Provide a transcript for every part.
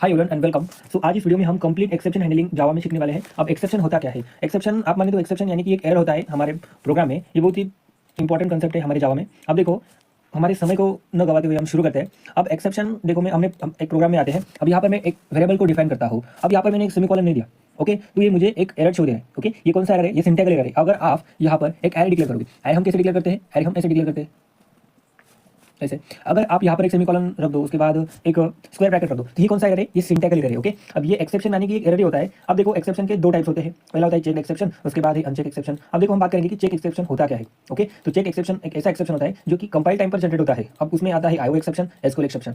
Hi everyone and welcome. So आज इस video में हम कंप्लीट एक्सेप्शन हैंडलिंग जावा में सीखने वाले हैं। अब एक्सेप्शन होता क्या है? एक्सेप्शन आप माने तो एक्सेप्शन यानी कि एक एरर होता है हमारे प्रोग्राम में। ये बहुत ही इंपॉर्टेंट कंसेप्ट है हमारे जावा में। अब देखो, हमारे समय को न गवाते हुए हम शुरू करते हैं। अब एक्सेप्शन देखो, हम एक प्रोग्राम में आते हैं। अब यहाँ पर मैं एक वेरिएबल को डिफाइन करता हूँ। अब यहाँ पर मैंने एक सेमीकोलन नहीं दिया, ओके, तो ये मुझे एक एरर शो दे रहा है। ओके, ये कौन सा एरर है? ये सिंटैक्स एरर है। अगर आप यहाँ पर एक एरर डिक्लेयर करोगे, एरर हम कैसे डिक्लेयर करते हैं? एरर हम ऐसे डिक्लेयर करते हैं, ऐसे। अगर आप यहाँ पर एक सेमीकोलन रख दो, उसके बाद एक स्क्वायर ब्रैकेट रख दो, तो ये कौन सा एरर है? ये सिंटैक्स एरर है। ओके, अब ये एक्सेप्शन यानी कि एक एरर ही होता है। अब देखो, एक्सेप्शन के दो टाइप्स होते हैं। पहला होता है चेक एक्सेप्शन, उसके बाद है अनचेक एक्सेप्शन। अब देखो, हम बात करेंगे कि चेक एक्सेप्शन होता क्या है। ओके, तो चेक एक्सेप्शन एक ऐसा एक्सेप्शन होता है जो कि कंपाइल टाइम पर जनरेट होता है। अब उसमें आता है आईओ एक्सेप्शन, एसक्यूएल एक्सेप्शन।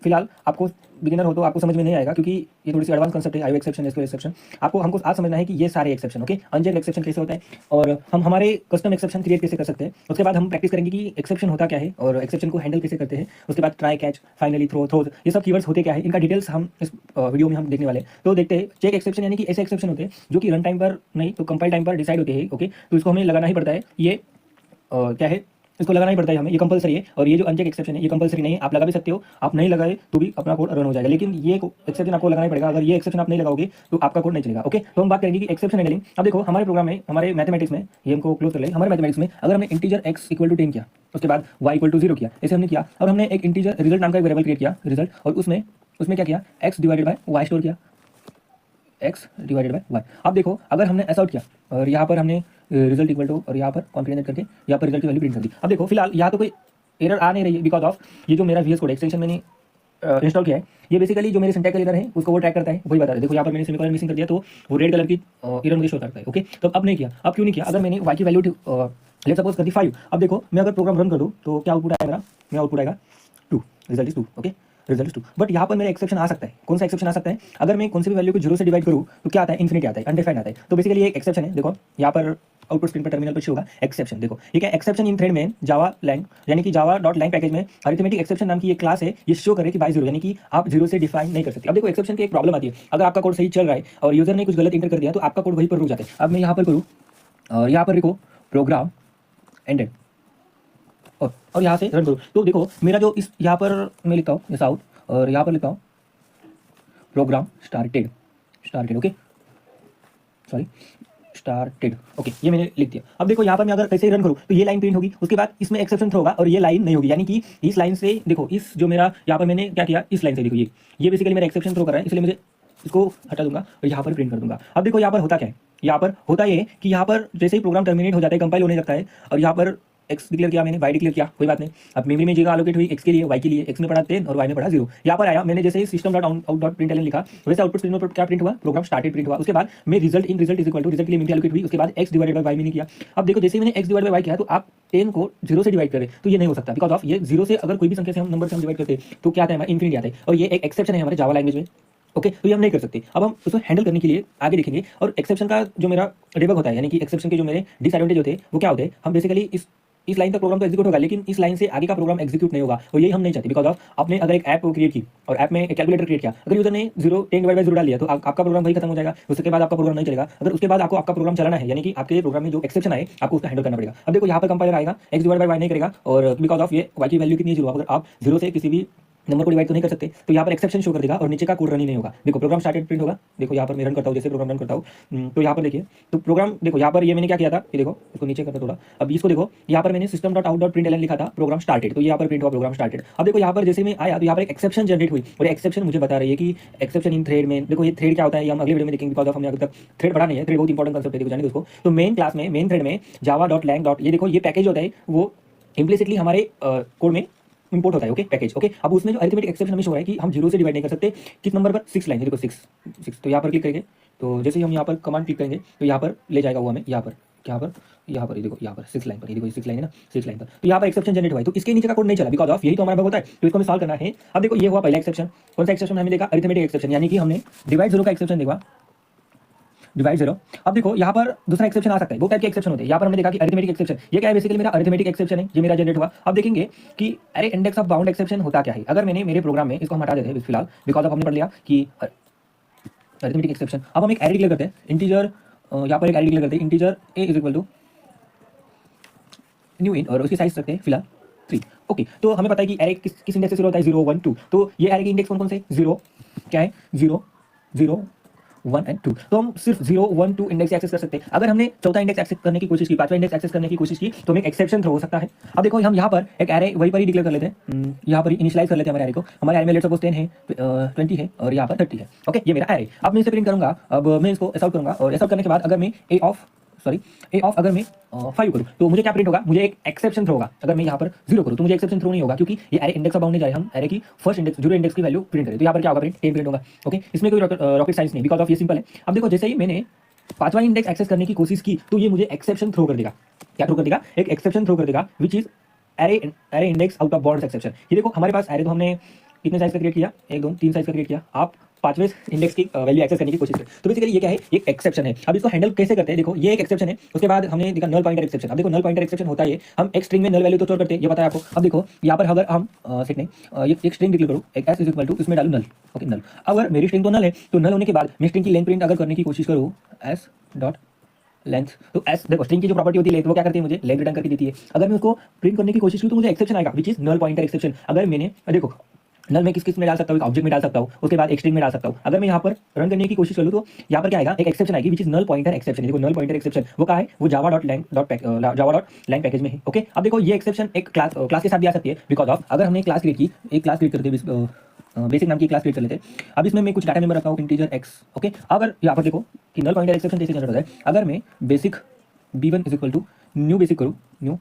फिलहाल आपको बिगिनर हो तो आपको समझ में नहीं आएगा, क्योंकि ये थोड़ी सी एडवांस कंसेप्ट है। आईओ एक्सेप्शन, एसक्यूएल एक्सेप्शन आपको हमको आज समझना है कि ये सारे एक्सेप्शन। ओके, अनचेक एक्सेप्शन कैसे होता है और हम हमारे कस्टम एक्सेप्शन क्रिएट कैसे कर सकते हैं। उसके बाद हम प्रैक्टिस करेंगे कि एक्सेप्शन होता क्या है और एक्सेप्शन को हैंडल कैसे करते हैं। उसके बाद try, catch, finally, throw, throws, ये सब कीवर्ड्स होते क्या है, इनका डिटेल्स हम इस वीडियो में हम देखने वाले हैं। तो देखते हैं। चेक एक्सेप्शन यानी कि ऐसे एक्सेप्शन होते हैं जो कि रन टाइम पर नहीं तो कंपाइल टाइम पर डिसाइड होते हैं। ओके, तो इसको हमें लगाना ही पड़ता है। ये क्या है, इसको लगाना ही पड़ता है हमें, ये कंपलसरी है। और ये जो अनचेक एक्सेप्शन है ये कंपलसरी नहीं है, आप लगा भी सकते हो, आप नहीं लगाए तो भी अपना कोड रन हो जाएगा। लेकिन ये एक्सेप्शन आपको लगाना ही पड़ेगा। अगर ये एक्सेप्शन आप नहीं लगाओगे तो आपका कोड नहीं चलेगा। ओके, तो हम बात करेंगे कि एक्सेप्शन हैंडलिंग। अब देखो, हमारे प्रोग्राम में, हमारे मैथमेटिक्स में, ये हमको क्लोज कर ले, हमारे मैथमेटिक्स में अगर हमने इंटीजर x इक्वल टू 10 किया, उसके बाद y इक्वल टू 0 किया, ऐसे हमने किया, और हमने एक इंटीजर रिजल्ट नाम का एक वेरिएबल क्रिएट किया, रिजल्ट, और उसमें क्या किया, x divided by y store किया, x डिवाइडेड बाय y। अब देखो, अगर हमने ऐसा आउट किया और यहाँ पर हमने रिजल्ट इक्वल टू और यहाँ पर कॉन्केटेनेट करके यहाँ पर रिजल्ट की वैल्यू प्रिंट कर दी। अब देखो, फिलहाल यहाँ तो कोई एरर आ नहीं रही है, बिकॉज ऑफ ये जो मेरा VS कोड एक्सटेंशन मैंने इंस्टॉल किया है, ये बेसिकली जो मेरे सिंटैक्स एरर है उसको वो ट्रैक करता है, वही बता रहा है। देखो, यहाँ पर मैंने सेमीकोलन मिसिंग कर दिया तो वो रेड कलर की एरर मुझे शो करता है। ओके, तो अब नहीं किया। अब क्यों नहीं किया? अगर मैंने y की वैल्यू लेट्स सपोज कर दी 5। अब देखो, मैं अगर प्रोग्राम रन कर दूँ तो क्या आउटपुट आएगा मेरा आउटपुट आएगा 2, result is 2। Okay, result 2। But यहाँ पर मेरा एक्सेप्शन आ सकता है। कौन सा एक्सेप्शन आ सकता है? अगर मैं कौन सी भी वैल्यू को 0 से डिवाइड करूँ तो क्या आता है? इन्फिनिटी आता है, अनडिफाइंड आता है। तो बेसिकली ये एक एक्सेप्शन है। देखो, यहाँ पर आउटपुट स्क्रीन पर टर्मिनल पर शो होगा एक्सेप्शन। देखो, ये क्या एक्सेप्शन इन थ्रेड में जावा लैंग यानी कि जावा डॉट लैंग पैकेज में अरिथमेटिक एक्सेप्शन नाम की एक क्लास है। ये शो करे कि बाय 0 यानी कि आप 0 से डिफाइन नहीं कर सकते। अब देखो, एक्सेप्शन की एक प्रॉब्लम आती है। अगर आपका कोड सही चल रहा है और यूजर ने कुछ गलत इंटर कर दिया तो आपका कोड वहीं पर रुक जाता है। अब मैं यहाँ पर करूँ और यहाँ पर लिखो प्रोग्राम एंडेड और यहाँ से रन करूँ, तो देखो मेरा जो इस यहाँ पर मैं लिखता हूँ ये आउट, और यहाँ पर लिखता हूँ program started, okay, sorry, started. Okay, ये मैंने लिख दिया। अब देखो, यहाँ पर मैं अगर ऐसे ही रन करूँ तो ये लाइन प्रिंट होगी, उसके बाद इसमें एक्सेप्शन थ्रो होगा और ये लाइन नहीं होगी। यानी कि इस लाइन से देखो, इस जो मेरा यहाँ पर मैंने क्या किया, इस लाइन से देखो, ये बेसिकली मेरा एक्सेप्शन थ्रो कर रहा है, इसलिए मुझे इसको हटा दूंगा और यहाँ पर प्रिंट कर दूंगा। अब देखो, यहाँ पर होता क्या है, यहाँ पर होता ये है कि यहाँ पर जैसे ही प्रोग्राम टर्मिनेट हो जाता है, कंपाइल होने लगता है, और यहाँ पर x डिक्लेयर किया मैंने, y डिक्लेयर किया, कोई बात नहीं। अब मेमोरी में जगह एलोकेट हुई x के लिए, y के लिए, x में पड़ा 10 और y में पड़ा 0। यहाँ पर आया, मैंने जैसे ही system dot out dot println लिखा, वैसे आउटपुट स्क्रीन पर क्या प्रिंट हुआ, प्रोग्राम स्टार्टेड प्रिंट हुआ। उसके बाद मैं result int result is equal to result के लिए मेमोरी एलोकेट हुई, उसके बाद x डिवाइडेड बाय y मैंने किया। अब देखो, जैसे मैंने x डिवाइड बाय y किया तो आप 10 को 0 से डिवाइड करें तो ये नहीं हो सकता, बिकॉज ऑफ ये 0 से अगर कोई भी संख्या से हम नंबर से हम डिवाइड करते हैं तो क्या आता है हमारा इन्फिनिटी आता है, और ये एक एक्सेप्शन है हमारे जावा लैंग्वेज में। ओके, तो ये हम नहीं कर सकते। अब हम उसको हैंडल करने के लिए आगे देखेंगे। और एक्सेप्शन का जो मेरा डिबग होता है, यानी कि एक्सेप्शन के जो मेरे डिसएडवांटेज होते हैं वो क्या होते हैं, हम बेसिकली इस लाइन तक प्रोग्राम तो एग्जीक्यूट होगा, लेकिन इस लाइन से आगे का प्रोग्राम एग्जीक्यूट नहीं होगा, और यही हम नहीं चाहते। बिकॉज ऑफ आपने अगर एक ऐप क्रिएट की और ऐप में एक कैलकुलेटर क्रिएट किया, अगर यूजर ने 10 डिवाइड बाय 0 डाल दिया तो आपका प्रोग्राम वही खत्म हो जाएगा, उसके बाद आपका प्रोग्राम नहीं चलेगा। अगर उसके बाद आपको आपका प्रोग्राम चलाना है, यानी कि आपके प्रोग्राम में जो एक्सेप्शन आए आपको उसका हैंडल करना पड़ेगा। अब देखो, यहाँ पर कंपाइलर आएगा, x डिवाइड बाय y नहीं करेगा, और बिकॉज ऑफ ये y की वैल्यू कितनी है 0, अगर आप 0 से किसी भी नंबर को डिवाइड तो नहीं कर सकते, तो यहाँ पर एक्सेप्शन शो कर देगा और नीचे का कोड रन ही नहीं होगा। देखो, प्रोग्राम स्टार्टेड प्रिंट होगा। देखो, यहाँ पर मैं रन करता हूँ, जैसे प्रोग्राम रन करता हूँ तो यहाँ पर देखिए, तो प्रोग्राम देखो, यहाँ पर ये मैंने क्या किया था, ये देखो, इसको नीचे करता थोड़ा। अब इसको देखो, यहाँ पर मैंने system dot out dot println लिखा था प्रोग्राम स्टार्टेड, तो यहाँ पर प्रिंट हुआ प्रोग्राम स्टार्टेड। अब देखो, यहाँ पर जैसे मैं आया तो यहाँ पर एक एक्सेप्शन जनरेट हुई, और एक्सेप्शन मुझे बता रही है कि एक्सेप्शन इन थ्रेड में। देखो, ये थ्रेड क्या होता है ये हम अगले वीडियो में देखेंगे, बिकॉज ऑफ हमने अभी तक थ्रेड पढ़ा नहीं है। थ्रेड बहुत इंपॉर्टेंट कंसेप्ट है, देखो जाने दो उसको। तो मेन क्लास में, मेन थ्रेड में जावा डॉट लैंग डॉट, ये देखो, ये पैकेज होता है, वो इम्प्लिसिटली हमारे कोड में इंपोर्ट होता है। Okay, package. ओके, अब उसमें जो अरिथमेटिक एक्सेप्शन हमें शो हो रहा है कि हम 0 से डिवाइड नहीं कर सकते। किस नंबर पर? 6 लाइन है, देखो 6। तो यहाँ पर क्लिक करेंगे, तो जैसे ही हम यहाँ पर कमांड क्लिक करेंगे तो यहाँ पर ले जाएगा वो हमें, यहाँ पर यहाँ पर ये देखो, यहाँ पर 6 लाइन पर, ये देखो 6 लाइन है ना, 6 लाइन पर। तो यहाँ पर एक्सेप्शन जनरेट हुआ है, तो इसके नीचे का कोड नहीं चला, बिकॉज ऑफ यही तो हमारा बग होता है। तो इसको हमें सॉल्व करना है। अब देखो, ये हुआ पहला एक्सेप्शन। कौन सा एक्सेप्शन हमें देखा? अरिथमेटिक एक्सेप्शन, यानी कि हमने डिवाइड 0 का एक्सेप्शन देखा, डिवाइड 0। अब देखो, यहाँ पर दूसरा एक्सेप्शन आ सकता है, दो टाइप के एक्सेप्शन होते हैं। यहाँ पर हमने देखा कि अरिथमेटिक एक्सेप्शन, ये क्या है, बेसिकली मेरा अरिथमेटिक एक्सेप्शन है, ये मेरा जनरेट हुआ। अब देखेंगे कि अरे इंडेक्स ऑफ बाउंड एक्सेप्शन होता क्या है। अगर मैंने मेरे प्रोग्राम में, इसको हम हटा देते हैं फिलहाल, बिकॉज ऑफ हमने पढ़ लिया कि अरिथमेटिक एक्सेप्शन। अब हम एक एरे डिक्लेयर करते हैं, इंटीजर, यहाँ पर एक एरे डिक्लेयर करते हैं, integer a is equal to new int, और उसकी साइज रखते हैं फिलहाल 3। ओके, तो हमें पता है कि एरे किस इंडेक्स से शुरू होता है, 0 1 2। तो ये एरे के इंडेक्स कौन कौन से, 0 क्या है, 0 0 1 एंड 2। तो हम सिर्फ 0 1 2 इंडेक्स एक्सेस कर सकते हैं। अगर हमने चौथा इंडेक्स एक्सेस करने की कोशिश की, पांचवा इंडेक्स एक्सेस करने की कोशिश की, तो हमें एक एक्सेप्शन थ्रो हो सकता है। अब देखो हम यहाँ पर एक एरे वहीं पर ही डिक्लेयर कर लेते हैं, यहाँ पर इनिशियलाइज कर लेते हैं हमारे एरे को। हमारे एरे में लेट्स सपोज 10 है, 20 है और यहाँ पर 30 है। ओके, ये मेरा एरे। अब मैं इसे प्रिंट करूंगा। अब मैं इसको एस आउट करूंगा और एस आउट करने के बाद अगर मैं ए ऑफ अगर मैं 5 करूँ तो मुझे क्या प्रिंट होगा, मुझे एक एक्सेप्शन थ्रो होगा। अगर मैं यहाँ पर 0 करूँ तो मुझे एक्सेप्शन थ्रो नहीं होगा, क्योंकि ये एरे इंडेक्स बाउंड नहीं जाए, हम एरे की फर्स्ट इंडेक्स 0 इंडेक्स की वैल्यू प्रिंट करें। तो यहाँ पर क्या होगा, प्रिंट 10 प्रिंट होगा। ओके, इसमें कोई रॉकेट साइंस नहीं, बिकॉज ऑफ ये सिंपल है। अब देखो जैसे ही मैंने पांचवा इंडेक्स एक्सेस करने की कोशिश की तो ये मुझे एक्सेप्शन थ्रो कर देगा। क्या थ्रो कर देगा, एक एक्सेप्शन थ्रो कर देगा, which is array index out of boards exception. ये देखो हमारे पास एरे तो हमने कितने साइज का क्रिएट किया, 1 2 3 साइज का क्रिएट किया। आप पांचवें इंडेक्स की वैल्यू एक्सेस करने की कोशिश करें। तो बेसिकली ये क्या है, एक एक्सेप्शन है। अब इसको हैंडल कैसे करते हैं, देखो ये एक एक्सेप्शन है। उसके बाद हमने देखा नल पॉइंटर एक्सेप्शन। अब देखो नल पॉइंटर एक्सेप्शन होता है, हम एक स्ट्रिंग में नल वैल्यू तो स्टोर करते हैं, ये पता है आपको। अब देखो यहाँ पर अगर हम सेट नहीं ये एक स्ट्रिंग डिक्लेयर करूँ, एक एस इज इक्वल टू इसमें डालू नल। ओके, नल। अगर मेरी स्ट्रिंग तो नल है, तो नल होने के बाद मैं स्ट्रिंग की लेंथ प्रिंट अगर करने की कोशिश करूँ, एस डॉट लेंथ, तो एस देखो स्ट्रिंग की जो प्रॉपर्टी होती है लेंथ, वो क्या करती है, मुझे लेंथ रिटर्न करके देती है। अगर मैं उसको प्रिंट करने की कोशिश की तो मुझे एक्सेप्शन आएगा, which is null pointer exception. अगर मैंने देखो नल में किस में डाल सकता हूँ, एक ऑब्जेक्ट में डाल सकता हूँ, उसके बाद एक स्ट्रिंग में डाल सकता हूँ। अगर मैं यहाँ पर रन करने की कोशिश करूँ तो यहाँ पर क्या आएगा, एक एक्सेप्शन आएगी, which is null pointer exception. देखो नल पॉइंटर एक्सेप्शन वो कहाँ है, वो जावा डॉट लैंग पैकेज में है। ओके, अब देखो ये एक्सेप्शन एक क्लास के साथ भी आ सकती है, बिकॉज ऑफ अगर हमने क्लास क्रिएट की, एक क्लास क्रिएट करते बेसिक नाम की क्लास क्रिएट कर लेते हैं। अब इसमें मैं कुछ डाटा मेंबर रखा हूँ, इंटीजर एक्स। ओके, अगर यहाँ पर देखो कि नल पॉइंटर एक्सेप्शन कैसे जनरेट होता है, अगर मैं basic b1 is equal to new basic करूँ, न्यू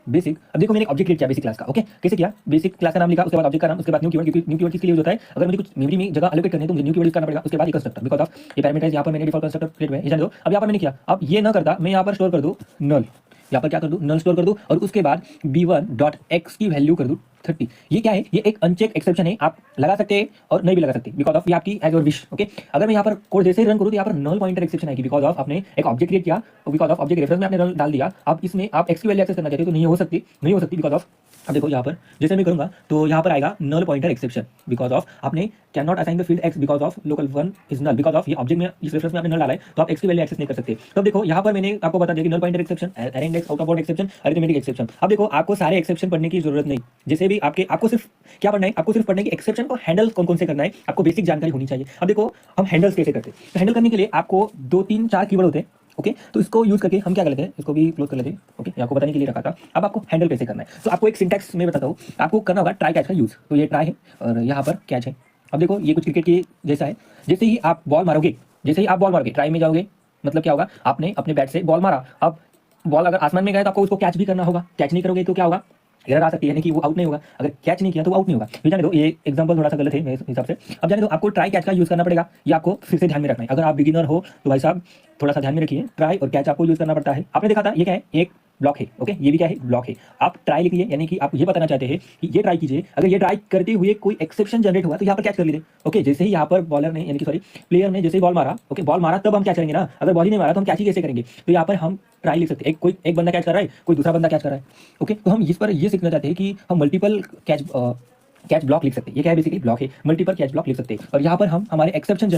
बेसिक। अब देखो मैंने एक ऑब्जेक्ट क्रिएट किया बेसिक क्लास का। ओके, कैसे किया, बेसिक क्लास का नाम लिखा, उसके बाद ऑब्जेक्ट का नाम, उसके बाद न्यू कीवर्ड, क्योंकि न्यू कीवर्ड किसके लिए यूज होता है, अगर मुझे कुछ मेमोरी में जगह एलोकेट करनी है तो मुझे न्यू कीवर्ड यूज करना पड़ेगा। उसके बाद एक कंस्ट्रक्टर, बिकॉज ऑफ ये पैरामीटर्स यहाँ पर मैंने डिफॉल्ट कंस्ट्रक्टर क्रिएट हुए हैं, ये जान दो। अब यहाँ पर मैंने किया, अब ये ना करता, मैं यहाँ पर स्टोर कर दूँ नल, यहाँ पर क्या कर दूँ, नल स्टोर कर दूँ और उसके बाद b1 डॉट एक्स की वैल्यू कर दूँ 30। ये क्या है, ये एक अनचेक एक्सेप्शन है, आप लगा सकते हैं और नहीं भी लगा सकते, बिकॉज ऑफ ये आपकी एज योर विश। ओके, अगर मैं यहाँ पर कोड जैसे ही रन करूँ तो यहाँ पर नल पॉइंटर एक्सेप्शन आएगी, बिकॉज ऑफ आपने एक ऑब्जेक्ट क्रिएट किया, बिकॉज ऑफ ऑब्जेक्ट रेफरेंस में आपने डाल दिया। अब इसमें आप एक्स की वैल्यू एक्सेस करना चाहते हो तो नहीं हो सकती, बिकॉज ऑफ अब देखो यहाँ पर जैसे मैं करूंगा तो यहाँ पर आएगा null pointer exception, because of आपने can not assign the field X because of local one is null, because of ये ऑब्जेक्ट में इस रेफरेंस में आपने नल डाला है तो आप एक्स की वैल्यू एक्सेस नहीं कर सकते। तो देखो यहाँ पर मैंने आपको बता दिया कि null pointer exception, array index out of bound exception, arithmetic exception. अब देखो आपको सारे एक्सेप्शन पढ़ने की जरूरत नहीं, जैसे भी आपको सिर्फ क्या पढ़ना है, आपको सिर्फ पढ़ना है कि एक्सेप्शन को हैंडल कौन कौन से करना है, आपको बेसिक जानकारी होनी चाहिए। अब देखो हम हैंडल्स कैसे करते हैं, तो हैंडल करने के लिए आपको 2 3 4 कीवर्ड होते हैं। ओके, तो इसको यूज करके हम क्या कर लेते हैं, इसको भी क्लोज कर लेते हैं। ओके, ये आपको बताने के लिए रखा था। अब आपको हैंडल कैसे करना है, तो आपको एक सिंटैक्स में बताता हूँ, आपको करना होगा ट्राई कैच का यूज। तो ये ट्राई है और यहाँ पर कैच है। अब देखो ये कुछ क्रिकेट के जैसा है, जैसे ही आप बॉल मारोगे, ट्राई में जाओगे, मतलब क्या होगा, आपने अपने बैट से बॉल मारा। अब बॉल अगर आसमान में गया तो आपको उसको कैच भी करना होगा, कैच नहीं करोगे तो क्या होगा, एरर आ सकती है, यानी कि वो आउट नहीं होगा। अगर कैच नहीं किया तो वो आउट नहीं होगा। ये जाने दो, ये एग्जांपल थोड़ा सा गलत है मेरे हिसाब से। अब जाने दो, आपको ट्राई कैच का यूज करना पड़ेगा, ये आपको फिर से ध्यान में रखना है। अगर आप बिगिनर हो तो भाई साहब थोड़ा सा ध्यान में रखिए, ट्राई और कैच आपको यूज करना पड़ता है। आपने देखा था ये क्या है, एक ब्लॉक है। ओके, ये भी क्या है, ब्लॉक है। आप ट्राई लिखिए, यानी कि आप ये बताना चाहते हैं कि ये ट्राई कीजिए, अगर ये ट्राई करते हुए कोई एक्सेप्शन जनरेट हुआ तो यहाँ पर कैच कर लीजिए। ओके, जैसे ही यहाँ पर बॉलर ने, यानी कि सॉरी प्लेयर ने जैसे ही बॉल मारा, ओके बॉल मारा तब हम कैच करेंगे ना, अगर बॉल ही नहीं मारा तो हम कैच ही कैसे करेंगे। तो यहाँ पर हम ट्राई लिख सकते हैं, एक बंदा कैच कर रहा है, कोई दूसरा बंदा कैच कर रहा है। ओके, तो हम इस पर ये सीखना चाहते हैं कि हम मल्टीपल कैच ब्लॉक लिख सकते हैं। ये क्या है, बेसिकली ब्लॉक है, मल्टीपल कैच ब्लॉक लिख सकते हैं। और यहाँ पर हम हमारे एक्सेप्शन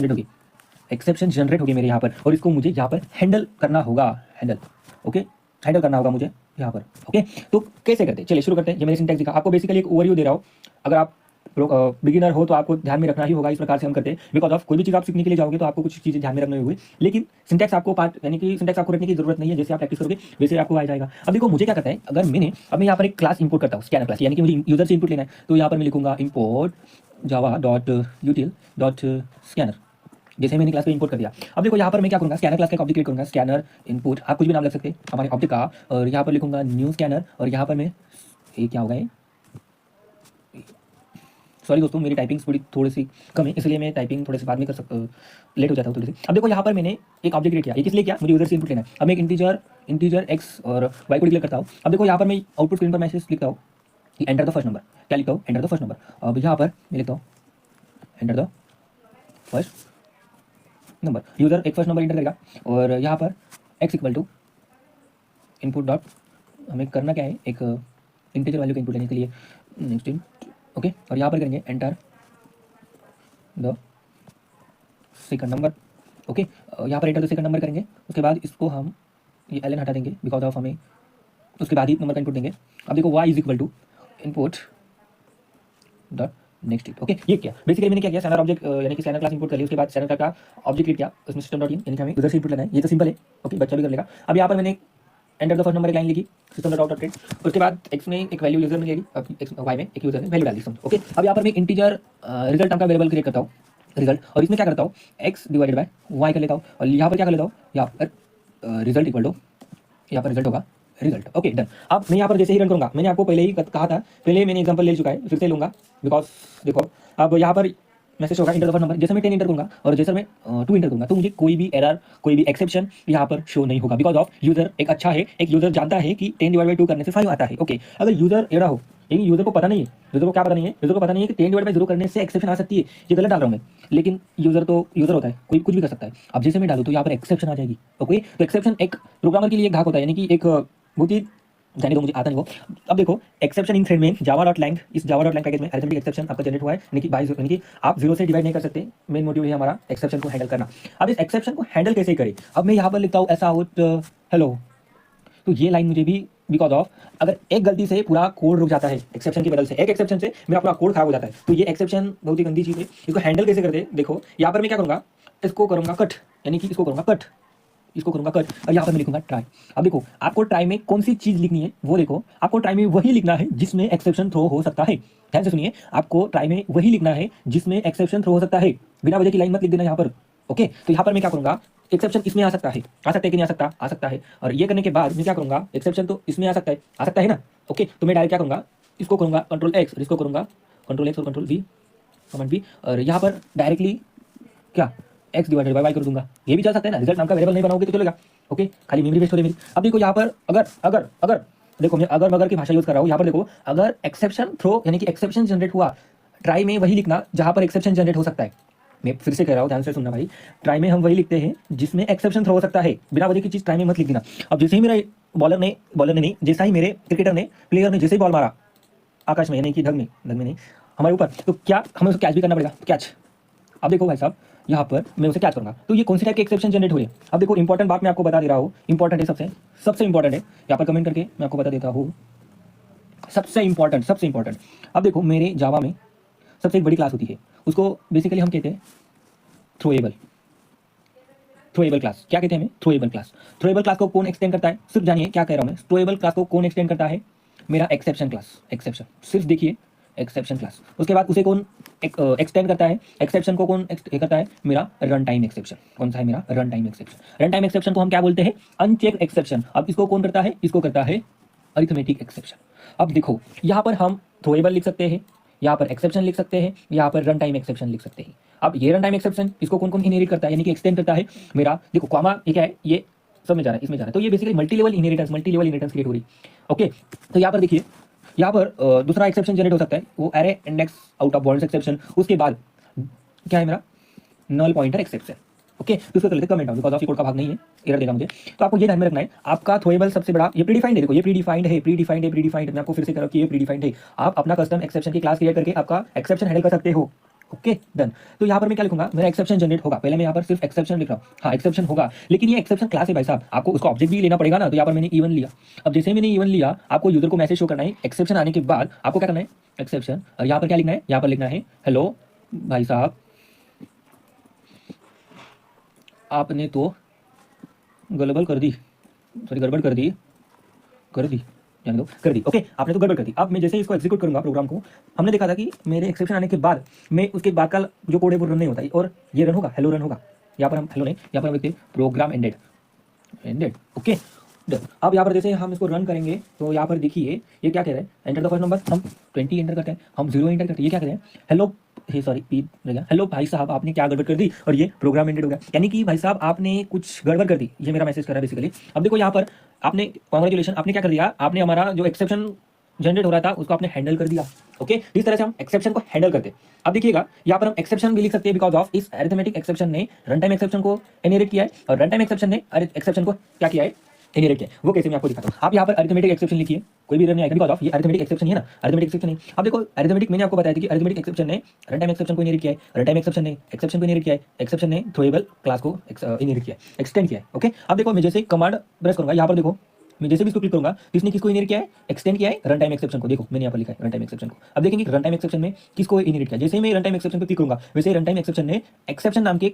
जनरेट होगी मेरे यहाँ पर, और इसको मुझे यहाँ पर हैंडल करना होगा, ओके हैंडल करना होगा मुझे यहाँ पर। ओके, तो कैसे करते हैं, चलिए शुरू करते हैं। ये मैंने सिंटैक्स दिखा आपको, बेसिकली एक ओवरव्यू दे रहा हूँ। अगर आप बिगिनर हो तो आपको ध्यान में रखना ही होगा, इस प्रकार से हम करते हैं। बिकॉज ऑफ कोई भी चीज़ आप सीखने के लिए जाओगे तो आपको कुछ चीज़ें ध्यान में रखनी होगी, लेकिन सिंटैक्स आपको यानी कि सिंटैक्स आपको रखने की जरूरत नहीं है, जैसे आप प्रैक्टिस करोगे वैसे आपको आ जाएगा। अब देखो मुझे क्या करता है, अगर अब मैं यहाँ पर एक क्लास इंपोर्ट करता हूँ, स्कैनर क्लास, यानी कि मुझे यूजर से इनपुट लेना है, तो यहाँ पर मैं लिखूंगा import Java dot यूटिल dot scanner, जैसे मैंने क्लास को इंपोर्ट कर दिया। अब देखो यहाँ पर मैं क्या करूँगा, स्कैनर क्लास का ऑब्जेक्ट क्रिएट करूँगा, स्कैनर इनपुट, आप कुछ भी नाम लग सकते हैं हमारे ऑब्जेक्ट का, और यहाँ पर लिखूंगा न्यू स्कैनर, और यहाँ पर मैं ये क्या होगा, सॉरी दोस्तों मेरी टाइपिंग थोड़ी सी कम है, इसलिए मैं टाइपिंग थोड़े से बाद में कर सकता लेट हो जाता हूँ थोड़ी सी। अब देखो यहाँ पर मैंने एक ऑब्जेक्ट क्रिएट किया, ये किस लिए किया, मुझे यूजर से इनपुट लेना है। अब मैं एक इंटीजर एक्स और वाई को डिक्लेयर करता हूँ। अब देखो यहाँ पर मैं आउटपुट स्क्रीन पर मैसेज लिखता हूँ कि एंटर द फर्स्ट नंबर, क्या लिखता हूँ, एंटर द फर्स्ट नंबर। अब यहाँ पर मैं लिखता हूँ enter the first number, user एक फर्स्ट नंबर इंटर करेगा, और यहाँ पर x equal to input dot, हमें करना क्या है, एक इंटीजर वैल्यू का इनपुट लेने के लिए नेक्स्ट इन। ओके, और यहाँ पर करेंगे enter the second number. Okay, यहाँ पर एंटर द सेकंड नंबर करेंगे, उसके बाद इसको हम ये एल एन हटा देंगे, बिकॉज ऑफ हमें उसके बाद ही नंबर का इनपुट देंगे। अब देखो y is equal to input dot next. Okay, ये क्या बेसिकली मैंने क्या किया, स्कैनर ऑब्जेक्ट यानी कि स्कैनर क्लास इंपोर्ट कर लिया, उसके बाद स्कैनर का ऑब्जेक्ट क्रिएट किया, उसमें सिस्टम डॉट इन यानी कि हमें यूजर से इनपुट लेना है। ये तो सिंपल है, ओके, बच्चा भी कर लेगा। अब यहाँ पर मैंने एंटर द फर्स्ट नंबर एक लाइन लिखी, system dot out dot gate, उसके बाद एक्स में एक वैल्यू यूजर ने ले ली, अब एक्स वाई में एक यूजर ने वैल्यू डाल दी, समझो। ओके, अब यहाँ पर मैं इंटीजर रिजल्ट नाम का वेरिएबल क्रिएट करता हूँ, रिजल्ट, और इसमें क्या करता हूँ, एक्स डिवाइडेड बाय वाई कर लेता हूँ, और यहाँ पर क्या कर लेता हूँ, यहाँ पर रिजल्ट इक्वल टू, यहाँ पर रिजल्ट होगा रिजल्ट। Okay done. अब मैं यहाँ पर जैसे ही रन करूँगा, मैंने आपको पहले ही कहा था, पहले मैंने एग्जांपल ले चुका है, फिर से लूँगा, बिकॉज देखो अब यहाँ पर मैसेज होगा इंटर द फर्स्ट नंबर, जैसे मैं 10 इंटर करूँगा और जैसे मैं 2 इंटर करूँगा, तो मुझे कोई भी एरर, कोई भी एक्सेप्शन यहाँ पर शो नहीं होगा, बिकॉज ऑफ यूजर एक अच्छा है, एक यूजर जानता है कि 10 डिवाइड बाई 2 करने से 5 आता है। ओके, अगर यूजर एरा हो, लेकिन यूजर को पता नहीं है, यूजर को क्या पता नहीं है, यूजर को पता नहीं है कि 10 डिवाइड बाई 0 करने से एक्सेप्शन आ सकती है, ये गलत डाल रहा हूँ मैं, लेकिन यूजर तो यूजर होता है, कोई कुछ भी कर सकता है। अब जैसे मैं डालूँ तो यहाँ पर एक्सेप्शन आ जाएगी। ओके, तो एक्सेप्शन एक प्रोग्रामर के लिए एक घाक होता है, यानी कि एक बहुत ही, जाने दो मुझे आता नहीं वो। अब देखो एक्सेप्शन इन थ्रेड में जावा डॉट लैंग, इस जावा डॉट लैंग पैकेज में अरिथमेटिक एक्सेप्शन आपका जनरेट हुआ है, यानी कि बाय, यानी कि आप 0 से डिवाइड नहीं कर सकते, मेन मोटिव है हमारा एक्सेप्शन को हैंडल करना। अब इस एक्सेप्शन को हैंडल कैसे करें, अब मैं यहाँ पर लिखता हूँ ऐसा आउट हेलो, तो ये लाइन मुझे भी, बिकॉज ऑफ अगर एक गलती से पूरा कोड रुक जाता है, एक्सेप्शन की बदल से, एक एक्सेप्शन से मेरा पूरा कोड खराब हो जाता है, तो ये एक्सेप्शन बहुत ही गंदी चीज़ है। इसको हैंडल कैसे करते हैं, देखो यहाँ पर मैं क्या करूँगा, इसको करूँगा कट, यानी कि इसको करूँगा कट, इसको करूँगा कट, और यहाँ पर मैं लिखूंगा ट्राई। अब देखो आपको ट्राई में कौन सी चीज़ लिखनी है, वो देखो, आपको ट्राई में वही लिखना है जिसमें एक्सेप्शन थ्रो हो सकता है। ध्यान से सुनिए, आपको ट्राई में वही लिखना है जिसमें एक्सेप्शन थ्रो हो सकता है, बिना वजह की लाइन मत लिख देना यहाँ पर। ओके, तो यहाँ पर मैं क्या करूँगा, एक्सेप्शन इसमें आ सकता है, आ सकता है कि नहीं आ सकता, आ सकता है, और ये करने के बाद मैं क्या करूँगा, एक्सेप्शन तो इसमें आ सकता है ना। ओके, तो मैं डायरेक्ट क्या करूँगा, इसको करूँगा कंट्रोल एक्स, और इसको करूँगा कंट्रोल एक्स और कंट्रोल वी, कमांड वी, और यहाँ पर डायरेक्टली क्या एक्स डिवाइडेड बाय वाई कर दूंगा, ये भी चल सकता है ना, रिजल्ट नाम का वेरिएबल नहीं बनाओगे तो चलेगा। ओके, खाली मेमोरी वेस्ट हो रही मेरी। अब देखो यहाँ पर अगर अगर अगर देखो मैं अगर मगर की भाषा यूज कर रहा हूँ, यहाँ पर देखो अगर एक्सेप्शन थ्रो यानी कि एक्सेप्शन जनरेट हुआ, ट्राई में वही लिखना जहाँ पर एक्सेप्शन जनरेट हो सकता है। मैं फिर से कह रहा हूँ, ध्यान से सुनना भाई, ट्राई में हम वही लिखते हैं जिसमें एक्सेप्शन थ्रो हो सकता है, बिना वजह की चीज़ ट्राई में मत लिख देना। अब जैसे ही मेरा बॉलर ने नहीं, जैसा ही मेरे क्रिकेटर ने, प्लेयर ने जैसे ही बॉल मारा आकाश में, यानी कि ढग में नहीं, हमारे ऊपर, तो क्या हमें उसे कैच भी करना पड़ेगा, कैच। अब देखो भाई साहब, यहाँ पर मैं उसे कैच करूँगा, तो ये कौन सी टाइप की एक्सेप्शन जनरेट हो रही है। अब देखो इंपॉर्टेंट बात मैं आपको बता दे रहा हूँ, इंपॉर्टेंट है, सबसे इंपॉर्टेंट है, यहाँ पर कमेंट करके मैं आपको बता देता हूँ, सबसे इंपॉर्टेंट। अब देखो मेरे जावा में सबसे एक बड़ी क्लास होती है, उसको बेसिकली हम कहते हैं थ्रोएबल क्लास। क्या कहते हैं हमें, थ्रोएबल क्लास को कौन एक्सटेंड करता है, सिर्फ जानिए क्या कह रहा हूँ मैं, थ्रोएबल क्लास को कौन एक्सटेंड करता है, मेरा एक्सेप्शन क्लास, एक्सेप्शन सिर्फ देखिए एक्सेप्शन क्लास। उसके बाद उसे कौन एक्सटेंड करता है, एक्सेप्शन को कौन करता है, मेरा रन टाइम एक्सेप्शन। कौन सा है, मेरा run time exception. Run time exception को हम क्या बोलते हैं, अनचेक एक्सेप्शन। अब इसको कौन करता है, इसको करता है अरिथमेटिक एक्सेप्शन। अब देखो यहाँ पर हम थ्रोएबल लिख सकते हैं, यहाँ पर एक्सेप्शन लिख सकते हैं, यहाँ पर रन टाइम एक्सेप्शन लिख सकते हैं। अब ये रन टाइम एक्सेप्शन इसको कौन कौन इनहेरिट करता है, यानी कि एक्सटेंड करता है, मेरा देखो कॉमा ये क्या है, ये सब में जा रहा है, इसमें जा रहा है, तो ये basically multi level inheritance create हो रही। ओके, तो यहाँ पर देखिए, यहाँ पर दूसरा एक्सेप्शन जनरेट हो सकता है, वो array index out of bounds exception. उसके बाद क्या है मेरा, नल पॉइंटर एक्सेप्शन। ओके, तो उसको कर लेते comment down, because of code का भाग नहीं है, एरर देगा मुझे। तो आपको ये ध्यान में रखना है, आपका थ्रोएबल सबसे बड़ा, ये प्रीडिफाइंड है, देखो ये प्रीडिफाइंड है, मैं आपको फिर से कह रहा हूं कि ये प्रीडिफाइंड है। आप अपना कस्टम एक्सेप्शन की क्लास क्रिएट करके आपका एक्सेप्शन हैंडल कर सकते हो। Okay done. तो यहाँ पर मैं क्या लिखूंगा, मेरा एक्सेप्शन जनरेट होगा, पहले मैं यहाँ पर सिर्फ एक्सेप्शन लिख रहा हूँ, हाँ एक्सेप्शन होगा, लेकिन ये एक्सेप्शन क्लास है भाई साहब, आपको उसका ऑब्जेक्ट भी लेना पड़ेगा ना। तो यहाँ पर मैंने इवन लिया। अब जैसे मैंने इवन लिया, आपको यूजर को मैसेज शो करना है, एक्सेप्शन आने के बाद आपको क्या करना है, एक्सेप्शन, और यहाँ पर क्या लिखना है, यहाँ पर लिखना है हेलो भाई साहब आपने तो गड़बड़ कर दी, जाने दो, कर दी। ओके, आपने तो गड़बड़ कर दी। अब मैं जैसे ही इसको एग्जीक्यूट करूंगा प्रोग्राम को, हमने देखा था कि मेरे एक्सेप्शन आने के बाद मैं उसके बाद का जो कोड है वो रन नहीं होता है, और ये रन होगा, हेलो रन होगा। यहाँ पर हम हेलो नहीं, यहाँ पर हम लिखते हैं प्रोग्राम एंडेड। ओके, अब यहाँ पर जैसे हम इसको रन करेंगे, तो यहाँ पर देखिए ये क्या कह रहे हैं, एंटर द फर्स्ट नंबर, हम 20 एंटर करते हैं, हम 0 एंटर करते हैं, ये क्या कह रहे हैं, हेलो पी रह गया, हेलो भाई साहब आपने क्या गड़बड़ कर दी, और ये प्रोग्राम एंडेड हो गया, यानी कि भाई साहब आपने कुछ गड़बड़ कर दी, ये मेरा मैसेज कर रहा है बेसिकली। अब देखो यहाँ पर आपने कांग्रेचुलेशन, आपने क्या कर दिया, आपने हमारा जो एक्सेप्शन जनरेट हो रहा था उसको आपने हैंडल कर दिया। ओके, इस तरह से हम एक्सेप्शन को हैंडल करते हैं। अब देखिएगा यहाँ पर हम एक्सेप्शन भी लिख सकते हैं, बिकॉज ऑफ इस अरिथमेटिक एक्सेप्शन ने रन टाइम एक्सेप्शन को इनहेरिट किया है, और रन टाइम एक्सेप्शन ने एक्सेप्शन को क्या किया है, इनहेरिट किया। वो कैसे मैं आपको दिखाता हूँ। आप यहाँ पर अरिथमेटिक एक्सेप्शन लिखिए, कोई भी एरर नहीं आएगा, बिकॉज ऑफ ये अरिथमेटिक एक्सेप्शन है ना, अरिथमेटिक एक्सेप्शन नहीं। अब देखो अरिथमेटिक मैंने आपको बताया था कि अरिथमेटिक एक्सेप्शन ने रन टाइम एक्सेप्शन को इनहेरिट किया है, रन टाइम एक्सेप्शन ने एक्सेप्शन को इनहेरिट किया है, एक्सेप्शन ने थ्रोएबल क्लास को इनहेरिट किया है, एक्सटेंड किया है। ओके, अब देखो मैं जैसे कमांड प्रेस करूंगा, यहाँ पर देखो मैं जैसे भी इसको क्लिक करूंगा तो इसने किसको इनहेरिट किया है, एक्सटेंड किया है रन टाइम एक्सेप्शन को। देखो मैंने यहाँ पर लिखा है रन टाइम एक्सेप्शन को। अब देखेंगे रन टाइम एक्सेप्शन में किसको इनहेरिट किया। जैसे ही मैं रन टाइम एक्सेप्शन पर क्लिक करूंगा वैसे रन टाइम एक्सेप्शन ने एक्सेप्शन नाम के